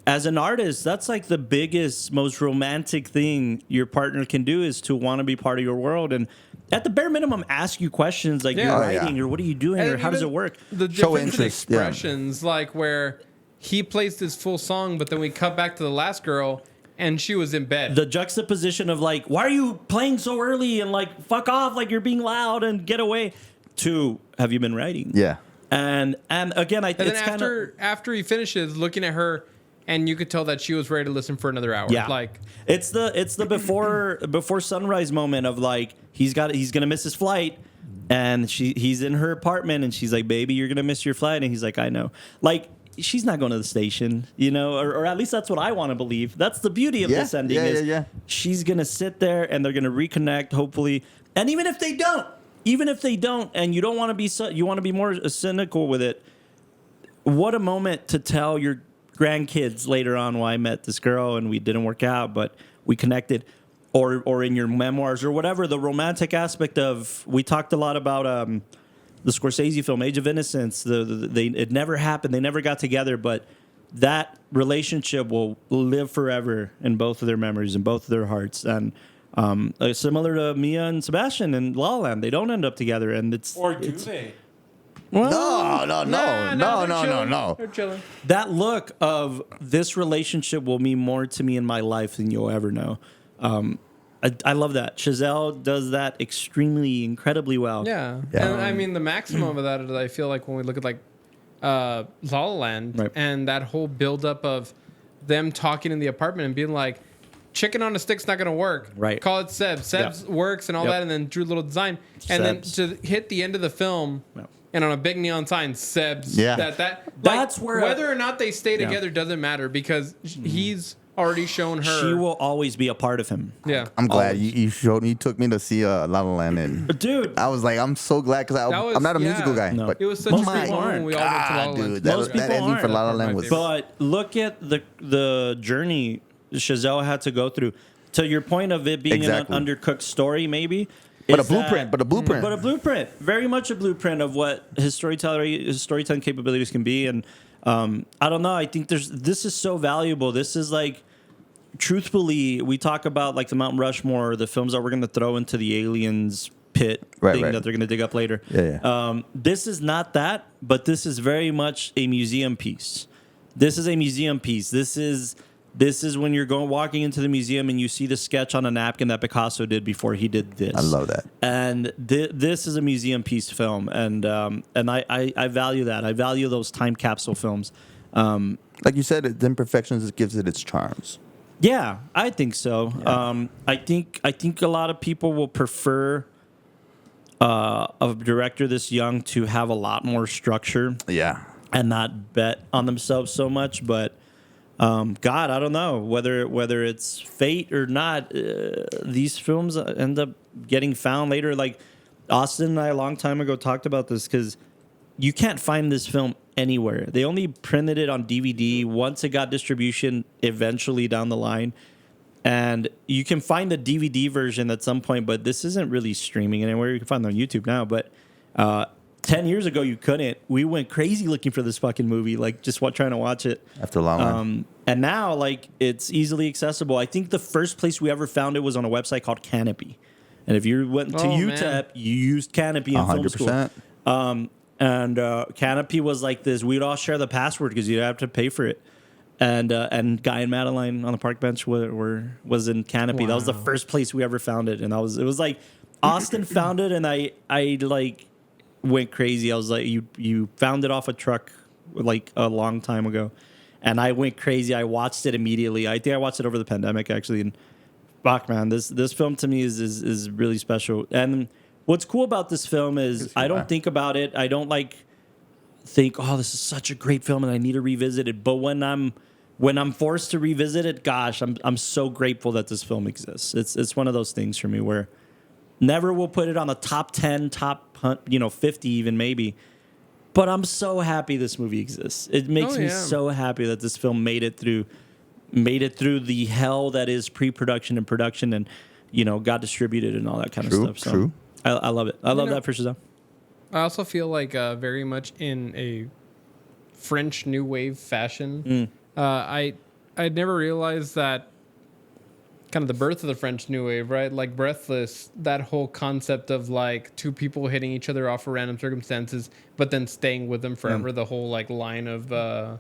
as an artist, that's like the biggest, most romantic thing your partner can do is to want to be part of your world. And at the bare minimum, ask you questions like you're writing or what are you doing or how does it work? The Show different interest, expressions, like where he plays this full song, but then we cut back to the last girl and she was in bed. The juxtaposition of like, why are you playing so early and like, fuck off, like you're being loud and get away, to have you been writing? Yeah. And again, and then after he finishes looking at her, and you could tell that she was ready to listen for another hour. Yeah, like it's the before sunrise moment of like he's gonna miss his flight, and he's in her apartment, and she's like, baby, you're gonna miss your flight, and he's like, I know. Like she's not going to the station, you know, or at least that's what I want to believe. That's the beauty of this ending is she's gonna sit there and they're gonna reconnect, hopefully, and even if they don't, and you don't want to be you want to be more cynical with it. What a moment to tell your grandkids later on, well, I met this girl and we didn't work out, but we connected, or in your memoirs or whatever. The romantic aspect of, we talked a lot about the Scorsese film Age of Innocence. It never happened. They never got together, but that relationship will live forever in both of their memories, in both of their hearts. And similar to Mia and Sebastian in La La Land, they don't end up together, and they? Well, No. They're chilling. that look of this relationship will mean more to me in my life than you'll ever know. I love that. Chazelle does that incredibly well. Yeah. And I mean, the maximum of that is I feel like when we look at like La La Land and that whole buildup of them talking in the apartment and being like, chicken on a stick's not going to work. Right. Call it Seb. Seb's works and all that, and then drew a little design. And then to hit the end of the film, and on a big neon sign, Seb's. That's where whether or not they stay together doesn't matter because he's already shown her. She will always be a part of him. Yeah. I'm glad you took me to see La La Land, and dude, I was like, I'm so glad because I'm not a musical guy. No. But it was such a great moment when we all went to La La Land. Dude, Most that people ending for La La Land was. But look at the journey Chazelle had to go through. To your point of it being an undercooked story, maybe. But a blueprint. Very much a blueprint of what his storytelling capabilities can be. And I don't know. I think this is so valuable. This is like, truthfully, we talk about like the Mount Rushmore, the films that we're going to throw into the aliens pit thing that they're going to dig up later. This is not that, but this is very much a museum piece. This is a museum piece. This is when you're walking into the museum and you see the sketch on a napkin that Picasso did before he did this. I love that. And this is a museum piece film, and I value that. I value those time capsule films, Like you said, the imperfections gives it its charms. Yeah, I think so. Yeah. I think a lot of people will prefer a director this young to have a lot more structure Yeah. and not bet on themselves so much. But God, I don't know whether it's fate or not. These films end up getting found later. Like Austin and I a long time ago talked about this because you can't find this film anywhere. They only printed it on DVD once it got distribution eventually down the line. And you can find the DVD version at some point, but this isn't really streaming anywhere. You can find it on YouTube now, but 10 years ago you couldn't. We went crazy looking for this fucking movie, like just trying to watch it. After a long line. And now, like, it's easily accessible. I think the first place we ever found it was on a website called Canopy. And if you went to UTEP, man. you used Canopy in film school. 100%. And Canopy was like this. We'd all share the password because you'd have to pay for it. And Guy and Madeline on the park bench was in Canopy. That was the first place we ever found it. And it was like Austin found it, and I like went crazy. I was like, you found it off a truck like a long time ago, and I went crazy. I watched it immediately. I think I watched it over the pandemic actually. And fuck, man, this film to me is really special. And what's cool about this film is I don't think about it. I don't think, oh, this is such a great film and I need to revisit it. But when I'm forced to revisit it, gosh, I'm so grateful that this film exists. It's one of those things for me where never will put it on the top 10, top 50 even maybe. But I'm so happy this movie exists. It makes me so happy that this film made it through the hell that is pre-production and production, and got distributed and all that kind of stuff. So True. I love it. I love that for Chazelle. I also feel like very much in a French New Wave fashion. I never realized that kind of the birth of the French New Wave, right? Like Breathless, that whole concept of like two people hitting each other off for random circumstances, but then staying with them forever. The whole like line of the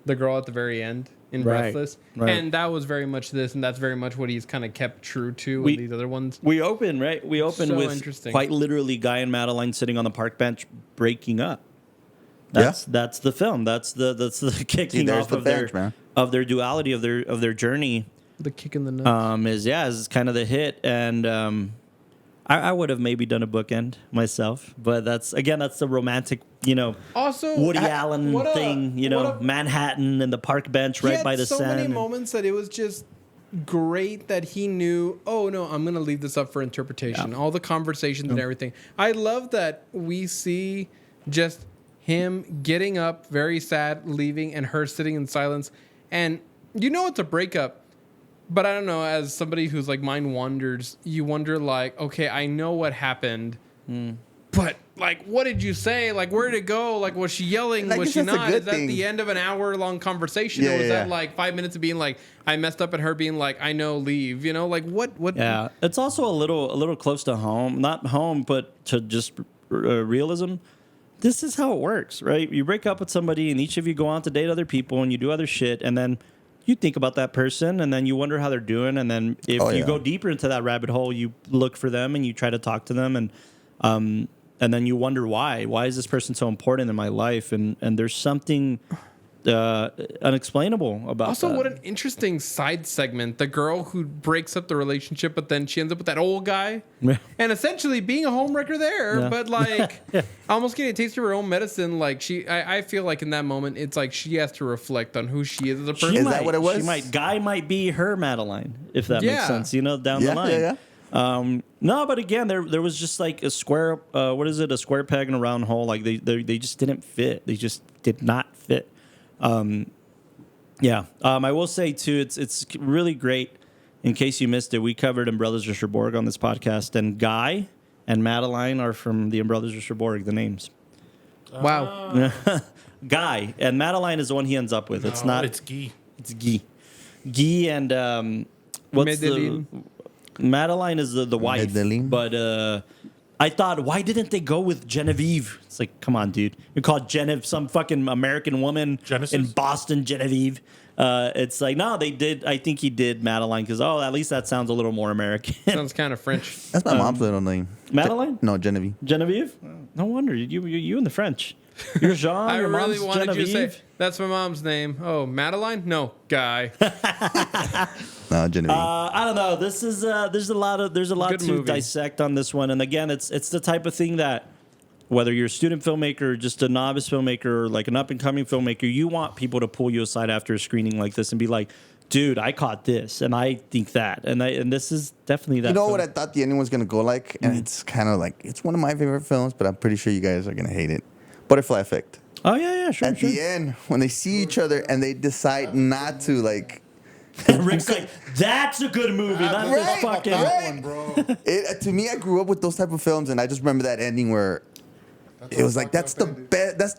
girl at the very end in Breathless. Right. And that was very much this, and that's very much what he's kind of kept true to in these other ones. We open So with interesting. quite literally Guy and Madeline sitting on the park bench breaking up. That's the film. That's the kicking there's off the of bench, man. of their duality of their journey. The kick in the nuts. Is kind of the hit, and I would have maybe done a bookend myself, but that's the romantic, Also, Woody Allen thing, Manhattan and the park bench right by the so Seine. many moments that it was just great that he knew, oh no, I'm going to leave this up for interpretation. All the conversations and everything. I love that we see just him getting up, very sad, leaving, and her sitting in silence. And it's a breakup. But I don't know, as somebody who's like mind wanders, you wonder like, okay, I know what happened, but like, what did you say? Like, where did it go? Like, was she yelling? Like, was she that's a not? good Is that thing. the end of an hour-long conversation? Or was that like 5 minutes of being like, I messed up, and her being like, I know, leave? Like what? Yeah, it's also a little close to home, not home, but to just realism. This is how it works, right? You break up with somebody, and each of you go on to date other people, and you do other shit, and then you think about that person, and then you wonder how they're doing, and then if you go deeper into that rabbit hole, you look for them and you try to talk to them, and then you wonder why is this person so important in my life, and there's something unexplainable about Also, that. what an interesting side segment. The girl who breaks up the relationship, but then she ends up with that old guy. Yeah. And essentially being a homewrecker there, Yeah. but like almost getting a taste of her own medicine. Like I feel like in that moment, it's like she has to reflect on who she is as a person. Is that what it was? Guy might be her Madeline, if that makes Yeah. sense, down the line. Yeah. No, but again, there was just like a square, a square peg in a round hole. Like they just didn't fit. They just did not fit. I will say too, it's really great. In case you missed it, we covered Umbrellas of Cherbourg on this podcast, and Guy and Madeline are from the Umbrellas of Cherbourg. The names. Wow. Guy and Madeline is the one he ends up with. It's not. It's Guy. It's Guy. Guy and what's Madeline. Madeline is the wife. Madeline. But I thought, why didn't they go with Genevieve? It's like, come on, dude. You call Genevieve some fucking American woman Genesis? in Boston, Genevieve. It's like, no, they did. I think he did Madeline because, at least that sounds a little more American. Sounds kind of French. That's my mom's little name. Madeline? No, Genevieve. Genevieve? No wonder. You and the French. You're Jean, I your really mom's wanted Genevieve. you to say. That's my mom's name. Oh, Madeline? No, Guy. No, Genevieve. I don't know. This is there's a lot Good to movie. dissect on this one, and again, it's the type of thing that whether you're a student filmmaker or just a novice filmmaker or like an up and coming filmmaker, you want people to pull you aside after a screening like this and be like, "Dude, I caught this, and I think that," and this is definitely that. You know film. what I thought the ending was gonna go like, and it's kind of like it's one of my favorite films, but I'm pretty sure you guys are gonna hate it. Butterfly Effect. Oh yeah, sure. At the end, when they see each other and they decide not to like. Rick's like, "That's a good movie." Not this Right, fucking. right. One, bro. To me, I grew up with those type of films, and I just remember that ending where it was like that's the best. That's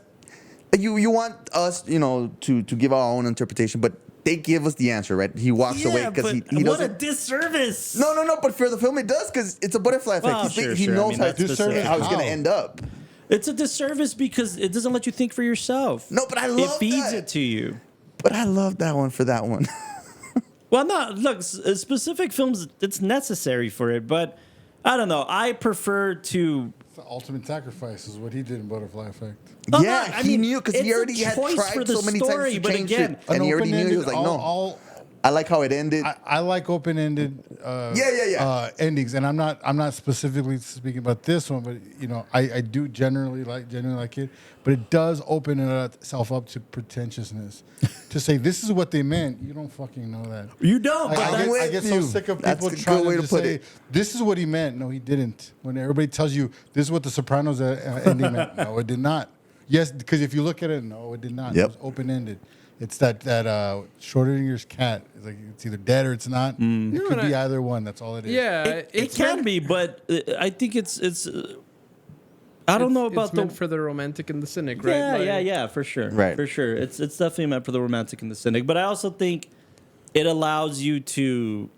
you want us, to give our own interpretation, but they give us the answer, right? He walks away because he what a doesn't. disservice. No. But for the film, it does because it's a butterfly effect. Well, He sure. I knows mean, how, that's specific. how it's going to How? end up. It's a disservice because it doesn't let you think for yourself. No, but I it love feeds that. it to you. But I love that one for that one. Well, no, look, specific films, it's necessary for it, but I don't know. I prefer to. It's the ultimate sacrifice is what he did in Butterfly Effect. Well, Yeah, no, I he mean, knew because he it's a already had choice tried for the so many story, times to but change again, it, and he already knew. He was like, Open-ended, "No, I like how it ended." I like open-ended. Endings, and I'm not specifically speaking about this one, but I do genuinely like it, but it does open itself up to pretentiousness. To say this is what they meant, you don't fucking know that. You don't. Like, But I that's, get so sick of That's people a good trying way to to just put say, it. this is what he meant. No, he didn't. When everybody tells you, this is what The Sopranos ending meant. No, it did not. Yes, because if you look at it, no, it did not. Yep. It was open-ended. It's that Schrodinger's cat. It's like it's either dead or it's not. It could be either one. That's all it is. Yeah, it it's can meant- be, but I think it's. I don't know about it's meant for the romantic and the cynic, right? Yeah, Like, yeah, for sure. Right. For sure. It's definitely meant for the romantic and the cynic. But I also think it allows you to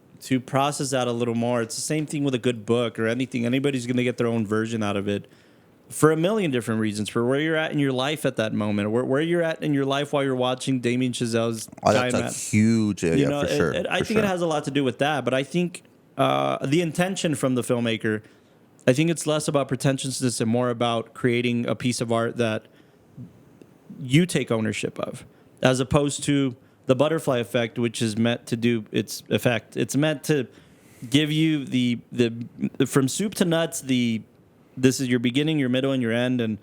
process that a little more. It's the same thing with a good book or anything. Anybody's going to get their own version out of it for a million different reasons. For where you're at in your life at that moment, or where you're at in your life while you're watching Damien Chazelle's That's a Diamond. huge, for sure. I think it has a lot to do with that. But I think the intention from the filmmaker, I think it's less about pretentiousness and more about creating a piece of art that you take ownership of, as opposed to the butterfly effect, which is meant to do its effect. It's meant to give you the from soup to nuts. This is your beginning, your middle, and your end, and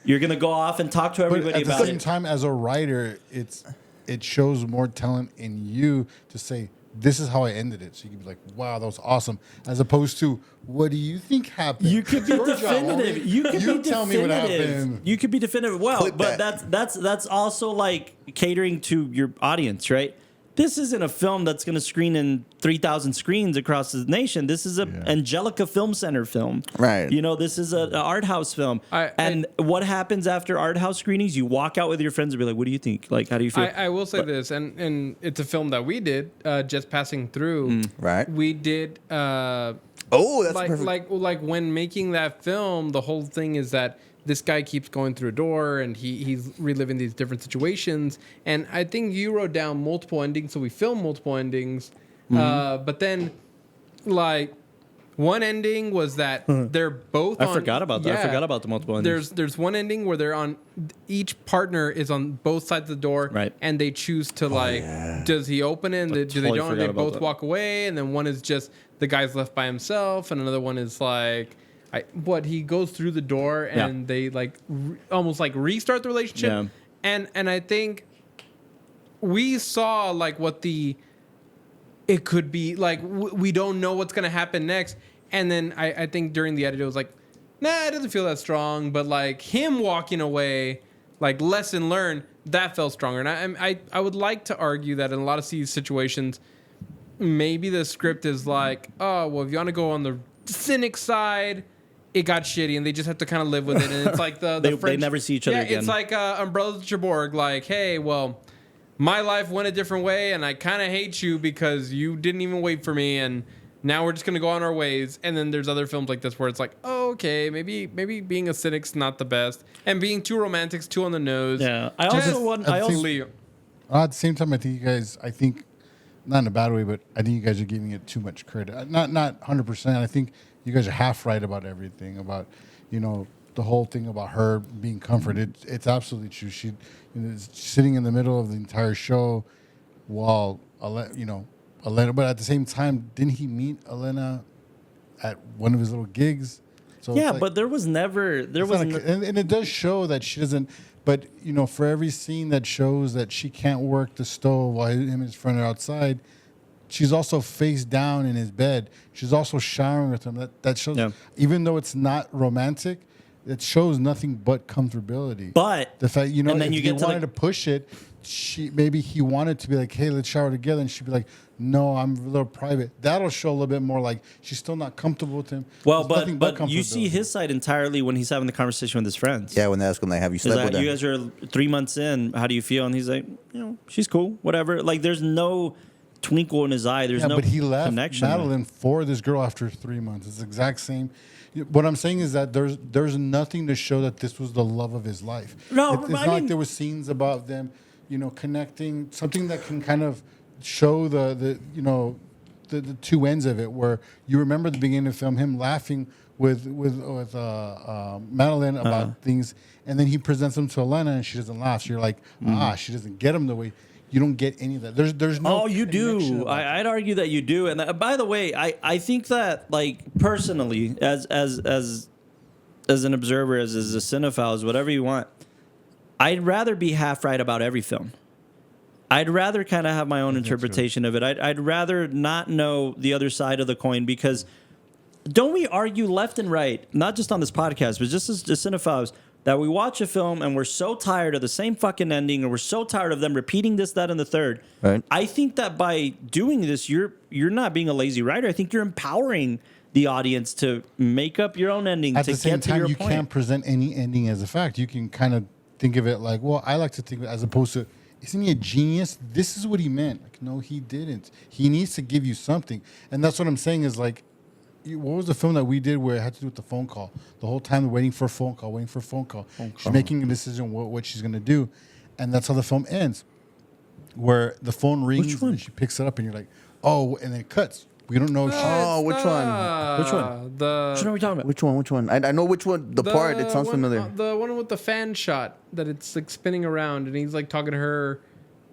you're gonna go off and talk to But everybody at the about same it. time, as a writer, it shows more talent in you to say, this is how I ended it. So you can be like, wow, that was awesome. As opposed to, what do you think happened? You could be Your job, definitive. homie. You could be tell me what definitive. happened. You could be definitive. Well, Clip but that. that's also like catering to your audience, right? This isn't a film that's going to screen in 3,000 screens across the nation. This is a Angelica Film Center film. Right. This is an art house film. I- and what happens after art house screenings? You walk out with your friends and be like, what do you think? Like, how do you feel? I will say this, and it's a film that we did, just passing through. Right. We did Oh, that's perfect. like when making that film, the whole thing is that this guy keeps going through a door and he's reliving these different situations. And I think you wrote down multiple endings, so we filmed multiple endings. But then, like, one ending was that they're both. I forgot about that. I forgot about the multiple endings. There's one ending where they're on. Each partner is on both sides of the door, Right. And they choose to does he open it? And do they totally don't? forgot They about both that. walk away, and then one is just the guy's left by himself, and another one is like, he goes through the door and they like almost like restart the relationship, Yeah. and I think we saw like what it could be like. We don't know what's gonna happen next, and then I think during the edit it was like, nah, it doesn't feel that strong, but like him walking away, like lesson learned, that felt stronger, and I would like to argue that in a lot of these situations, maybe the script is like, oh, well, if you want to go on the cynic side, it got shitty, and they just have to kind of live with it. And it's like the They French, never see each other again. It's like Umbrella Cherbourg, like, hey, well, my life went a different way, and I kind of hate you because you didn't even wait for me, and now we're just gonna go on our ways. And then there's other films like this where it's like, oh, okay, maybe being a cynic's not the best, and being too romantic's too on the nose. Yeah. I Just also want. I also. leave. At the same time, I think you guys, not in a bad way, but I think you guys are giving it too much credit. Not 100%. I think you guys are half right about everything. About, the whole thing about her being comforted. It's absolutely true. She is sitting in the middle of the entire show while Elena. But at the same time, didn't he meet Elena at one of his little gigs? So Yeah, but there was never and it does show that she doesn't. But for every scene that shows that she can't work the stove while him and his friend are outside, she's also face down in his bed. She's also showering with him. That shows, even though it's not romantic, it shows nothing but comfortability. But the fact, and then if you he get to wanted to push it, maybe he wanted to be like, hey, let's shower together, and she'd be like, no, I'm a little private. That'll show a little bit more like she's still not comfortable with him. Well, There's nothing but you see comfortability. his side entirely when he's having the conversation with his friends. Yeah, when they ask him, like, have you He's slept like, with her? you guys are 3 months in. How do you feel? And he's like, she's cool, whatever. Like, there's no twinkle in his eye. There's no but he left connection. Madeline for this girl after 3 months. It's the exact same. What I'm saying is that there's nothing to show that this was the love of his life. No, it's not like there was scenes about them, connecting, something that can kind of show the two ends of it, where you remember the beginning of the film, him laughing with Madeline about things, and then he presents them to Elena and she doesn't laugh. So you're like, she doesn't get him the way. You don't get any of that. There's no. Oh, you do. I'd argue that you do. And by the way, I think that, like, personally, as an observer, as a cinephile, as whatever you want, I'd rather be half right about every film. I'd rather kind of have my own interpretation of it. I'd rather not know the other side of the coin, because don't we argue left and right, not just on this podcast, but just as cinephiles, that we watch a film and we're so tired of the same fucking ending, or we're so tired of them repeating this, that, and the third. Right. I think that by doing this, you're not being a lazy writer. I think you're empowering the audience to make up your own ending. At to the same get to time, your you point. can't present any ending as a fact. You can kind of think of it like, well, I like to think of it as opposed to, isn't he a genius? This is what he meant. Like, no, he didn't. He needs to give you something. And that's what I'm saying is, like, what was the film that we did where it had to do with the phone call? The whole time waiting for a phone call. She's making a decision what she's going to do. And that's how the film ends, where the phone rings and she picks it up and you're like, oh, and then it cuts. We don't know if she... Oh, which one? Which one? Which one are we talking about? Which one? I know which one. The part, it sounds familiar. The one with the fan shot that it's like spinning around and he's like talking to her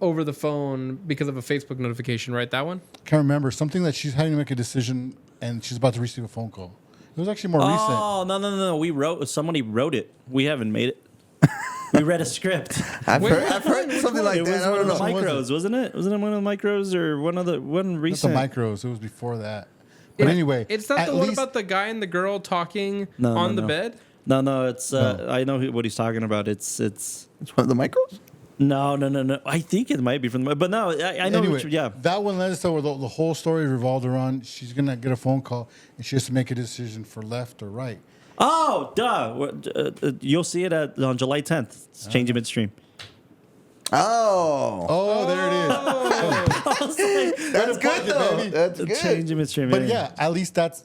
over the phone because of a Facebook notification, right? That one? Can't remember. Something that she's having to make a decision and she's about to receive a phone call. It was actually more recent. Oh, no. Somebody wrote it. We haven't made it. We read a script. I've heard something like It that. was I one of don't the know. micros, wasn't it? Wasn't it one of the micros or one recent? Not the micros. It was before that. But anyway, It's not at the one least- about the guy and the girl talking No, on no, the no. bed? No. It's I know what he's talking about. It's It's one of the micros? no. I think it might be from the, but no, I know. Anyway, Yeah. that one led us to where the whole story revolved around she's gonna get a phone call and she has to make a decision for left or right. Oh, duh. You'll see it on July 10th. It's changing midstream. Oh. There it is. That's good, though. That's good. Changing midstream. But yeah, at least that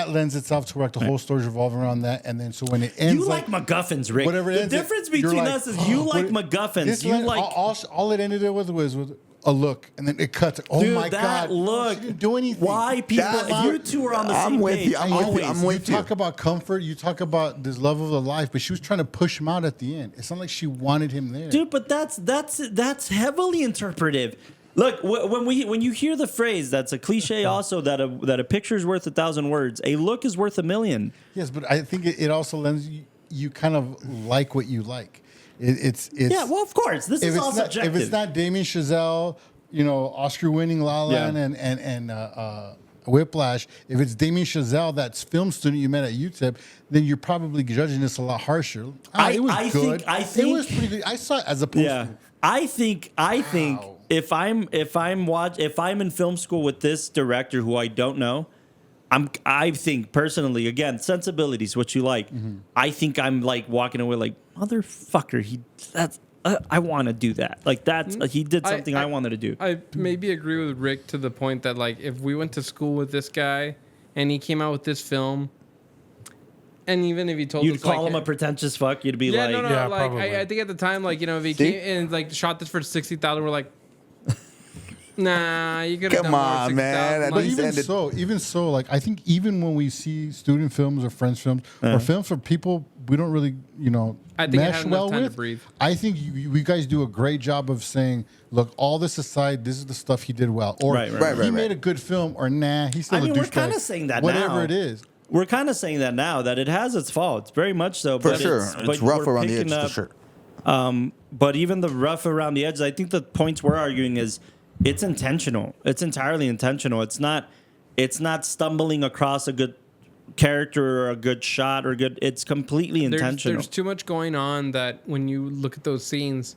lends itself to where the whole story's revolving around that, and then so when it ends, You like MacGuffins, Rick. whatever it The ends, difference you're between like, us is you like MacGuffins. This You land- like. all it ended with was a look, and then it cuts. Oh Dude, my that god! look. She didn't do anything. Why people? That- You two are on the I'm same with page. you. I'm with you. always. I'm with You you. talk about comfort. You talk about this love of the life, but she was trying to push him out at the end. It's not like she wanted him there. Dude, but that's heavily interpretive. Look, when you hear the phrase, that's a cliche. Also, that a picture is worth 1,000 words. A look is worth 1,000,000. Yes, but I think it also lends you kind of like what you like. It's Yeah, well, of course, this is all subjective. If it's not Damien Chazelle, Oscar-winning La La Land Yeah. and Whiplash, if it's Damien Chazelle, that film student you met at UTEP, then you're probably judging this a lot harsher. It was I good. think- it was pretty good. I saw it as opposed Yeah, to. I think Wow. if I'm in film school with this director who I don't know, I think personally, again, sensibilities, what you like. Mm-hmm. I think I'm like walking away like, motherfucker, I want to do that. Like he did something I wanted to do. I maybe agree with Rick to the point that, like, if we went to school with this guy and he came out with this film, and even if he told You'd us, call like, him a pretentious fuck. You'd be yeah, like, no, Yeah, like probably. I think at the time, like, if he See? came and like shot this for 60,000, we're like, nah, you could have Come done more on, 60,000. man. At But least even so, like I think even when we see student films or friends films or films for people we don't really, I think it mesh had enough well time to with. breathe. I think you guys do a great job of saying, look, all this aside, this is the stuff he did well, or he made a good film, or nah, he's still a douchebag. We're kind of saying that whatever now. it is. We're kind of saying that now, that it has its faults, very much so. For but sure. It's rough around the edges, for sure. But even the rough around the edges, I think the points we're arguing is it's intentional. It's entirely intentional. It's not stumbling across a good character or a good shot or good. It's completely intentional. There's too much going on that when you look at those scenes,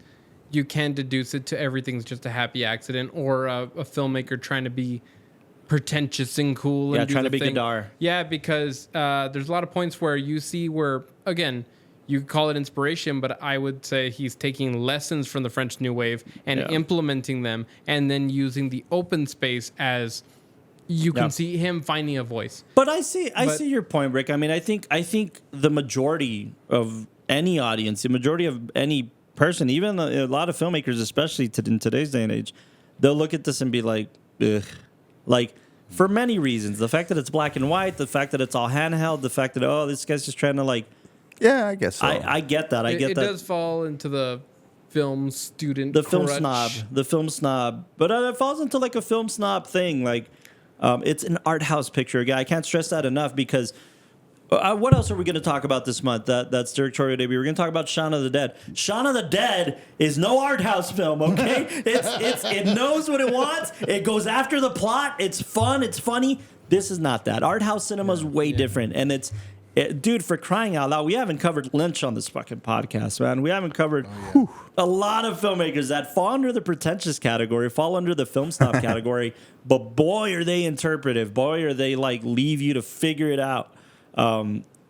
you can deduce it to everything's just a happy accident or a filmmaker trying to be pretentious and cool. Yeah, and trying to be Godard. Yeah, because there's a lot of points where you see where, again, you could call it inspiration, but I would say he's taking lessons from the French New Wave and implementing them and then using the open space as you can see him finding a voice. But I see your point, Rick. I mean, I think the majority of any audience, the majority of any person, even a lot of filmmakers, especially in today's day and age, they'll look at this and be like, ugh. Like, for many reasons. The fact that it's black and white, the fact that it's all handheld, the fact that, this guy's just trying to, like... Yeah, I guess so. I get that. It does fall into the film student The film snob. But it falls into, like, a film snob thing. Like, it's an art house picture. Again, I can't stress that enough because... what else are we going to talk about this month? That's Directorial Debut. We're going to talk about Shaun of the Dead. Shaun of the Dead is no art house film, okay? It knows what it wants. It goes after the plot. It's fun. It's funny. This is not that. Art house cinema is way different. And dude, for crying out loud, we haven't covered Lynch on this fucking podcast, man. We haven't covered a lot of filmmakers that fall under the pretentious category, fall under the film snob category. But boy, are they interpretive. Boy, are they like leave you to figure it out. I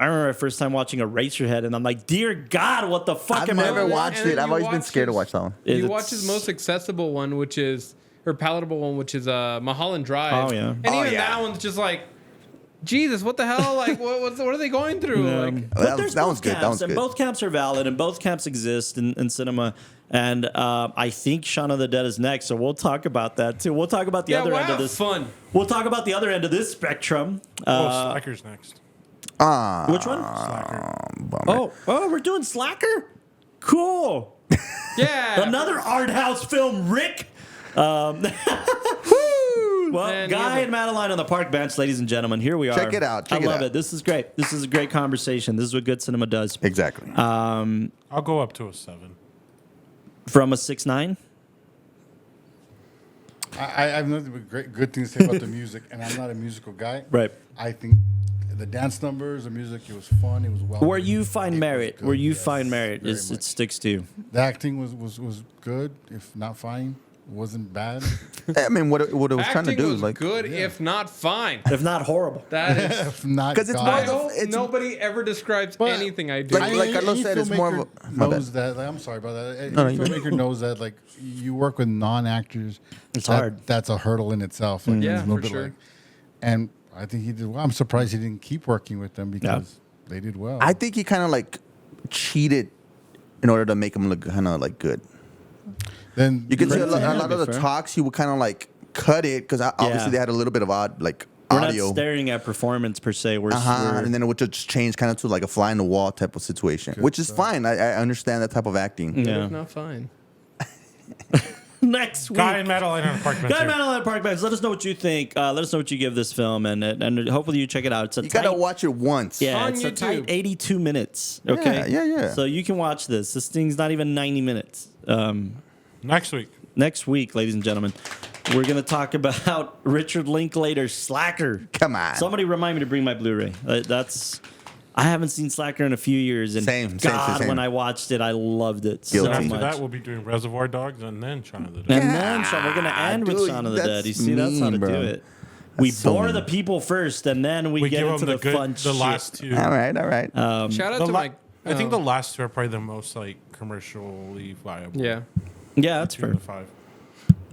remember my first time watching Eraserhead, and I'm like, dear God, what the fuck I've am I never watched it. I've always been scared to watch that one. You watch his most accessible one, or palatable one, which is Mulholland Drive. Oh, yeah. And even that one's just like, Jesus, what the hell? Like, what are they going through? Yeah. Like, But there's that both one's good. camps, That one's and good. both camps are valid, and both camps exist in cinema. And I think Shaun of the Dead is next, so we'll talk about that too. We'll talk about the other end of this. Fun. We'll talk about the other end of this spectrum. Slacker's next. Which one? Bummer. Oh, we're doing Slacker? Cool. Yeah. Another art house film, Rick. Well, Man, Guy and Madeline on the park bench, ladies and gentlemen. Here we are. Check it out. I love it. This is great. This is a great conversation. This is what good cinema does. Exactly. I'll go up to a 7. From a 6'9"? I have nothing but good things to say about the music, and I'm not a musical guy. Right. I think the dance numbers, the music, it was fun. It was well. Where you find merit. Where you find merit. very It much. sticks to you. The acting was good, if not fine. It wasn't bad. I mean, what it was trying to Acting do, was like, good, if not fine. If not horrible. That is. If not, 'Cause it's God. more I of the- hope it's- nobody ever describes But- anything I do. Like Carlos said, it's more of filmmaker a- my bad. knows that. Like, I'm sorry about that. No, Any you're filmmaker knows that. Like, you work with non-actors. It's hard. That's a hurdle in itself. Like, Yeah, it's a little for bit sure. like- and I think he did well. I'm surprised he didn't keep working with them because they did well. I think he kind of like cheated in order to make him look kind of like good. Then You can see a Fair. lot of the Fair. talks he would kind of like cut it because obviously they had a little bit of odd like We're audio. not staring at performance per se. We're And then it would just change kind of to like a fly in the wall type of situation, which is fine. I understand that type of acting. Good, Yeah. if not fine. next week. Guy and Madeline on the park bench. Guy and here. Madeline on the park bench. Let us know what you think. Let us know what you give this film, and hopefully you check it out. It's a You tight, gotta watch it once. Yeah, On it's a YouTube. tight 82 minutes. Okay. Yeah. So you can watch this. This thing's not even 90 minutes. Next week. Next week, ladies and gentlemen, we're going to talk about Richard Linklater's Slacker. Come on. Somebody remind me to bring my Blu-ray. I haven't seen Slacker in a few years, and Same. when I watched it, I loved it Guilty. so After much. that, we'll be doing Reservoir Dogs and then Shaun of the Dead. And then we're going to end with dude, Shaun of the that's Dead. You see, that's how to mean, bro. do it. We so bore mean. the people first, and then we get give into them the fun the shit. last two. All right. Shout out The to la- my. I think the last two are probably the most like commercially viable. Yeah. Yeah, that's 2 fair. to 5.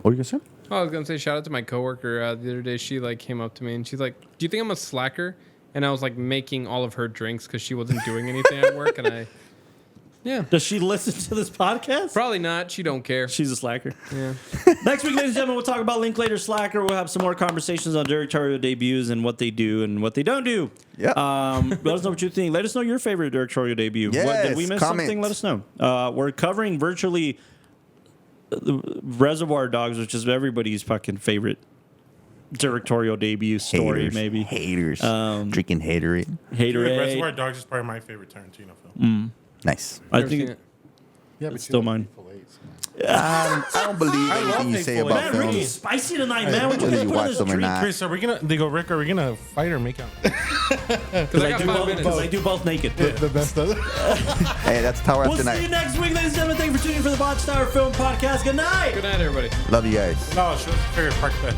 What are you gonna say? Oh, I was gonna say shout out to my coworker the other day. She like came up to me and she's like, "Do you think I'm a slacker?" And I was like making all of her drinks because she wasn't doing anything at work, and Yeah. Does she listen to this podcast? Probably not. She don't care. She's a slacker. Yeah. Next week, ladies and gentlemen, we'll talk about Linklater Slacker. We'll have some more conversations on directorial debuts and what they do and what they don't do. Yeah. Let us know what you think. Let us know your favorite directorial debut. Yes, did we miss comment. something? Let us know. We're covering virtually Reservoir Dogs, which is everybody's fucking favorite directorial debut story, Haters. maybe. Haters. Drinking hatery. Haterade. Reservoir Dogs is probably my favorite Tarantino film. Nice. I Never seen think it. Yeah, It's still mine. I don't believe I love anything you say Hateful about Man, Eight. Ricky's films. spicy tonight, man. What you Whether guys you put on watch this them or drink? not. Chris, they go, Rick, are we gonna fight or make out? Because I got 5 minutes. I do both naked. The best of it. Hey, that's Tower We'll After see you Night. next week, ladies and gentlemen. Thank you for tuning in for the Watchtower Film Podcast. Good night. Good night, everybody. Love you guys. No, she was your favorite park bench.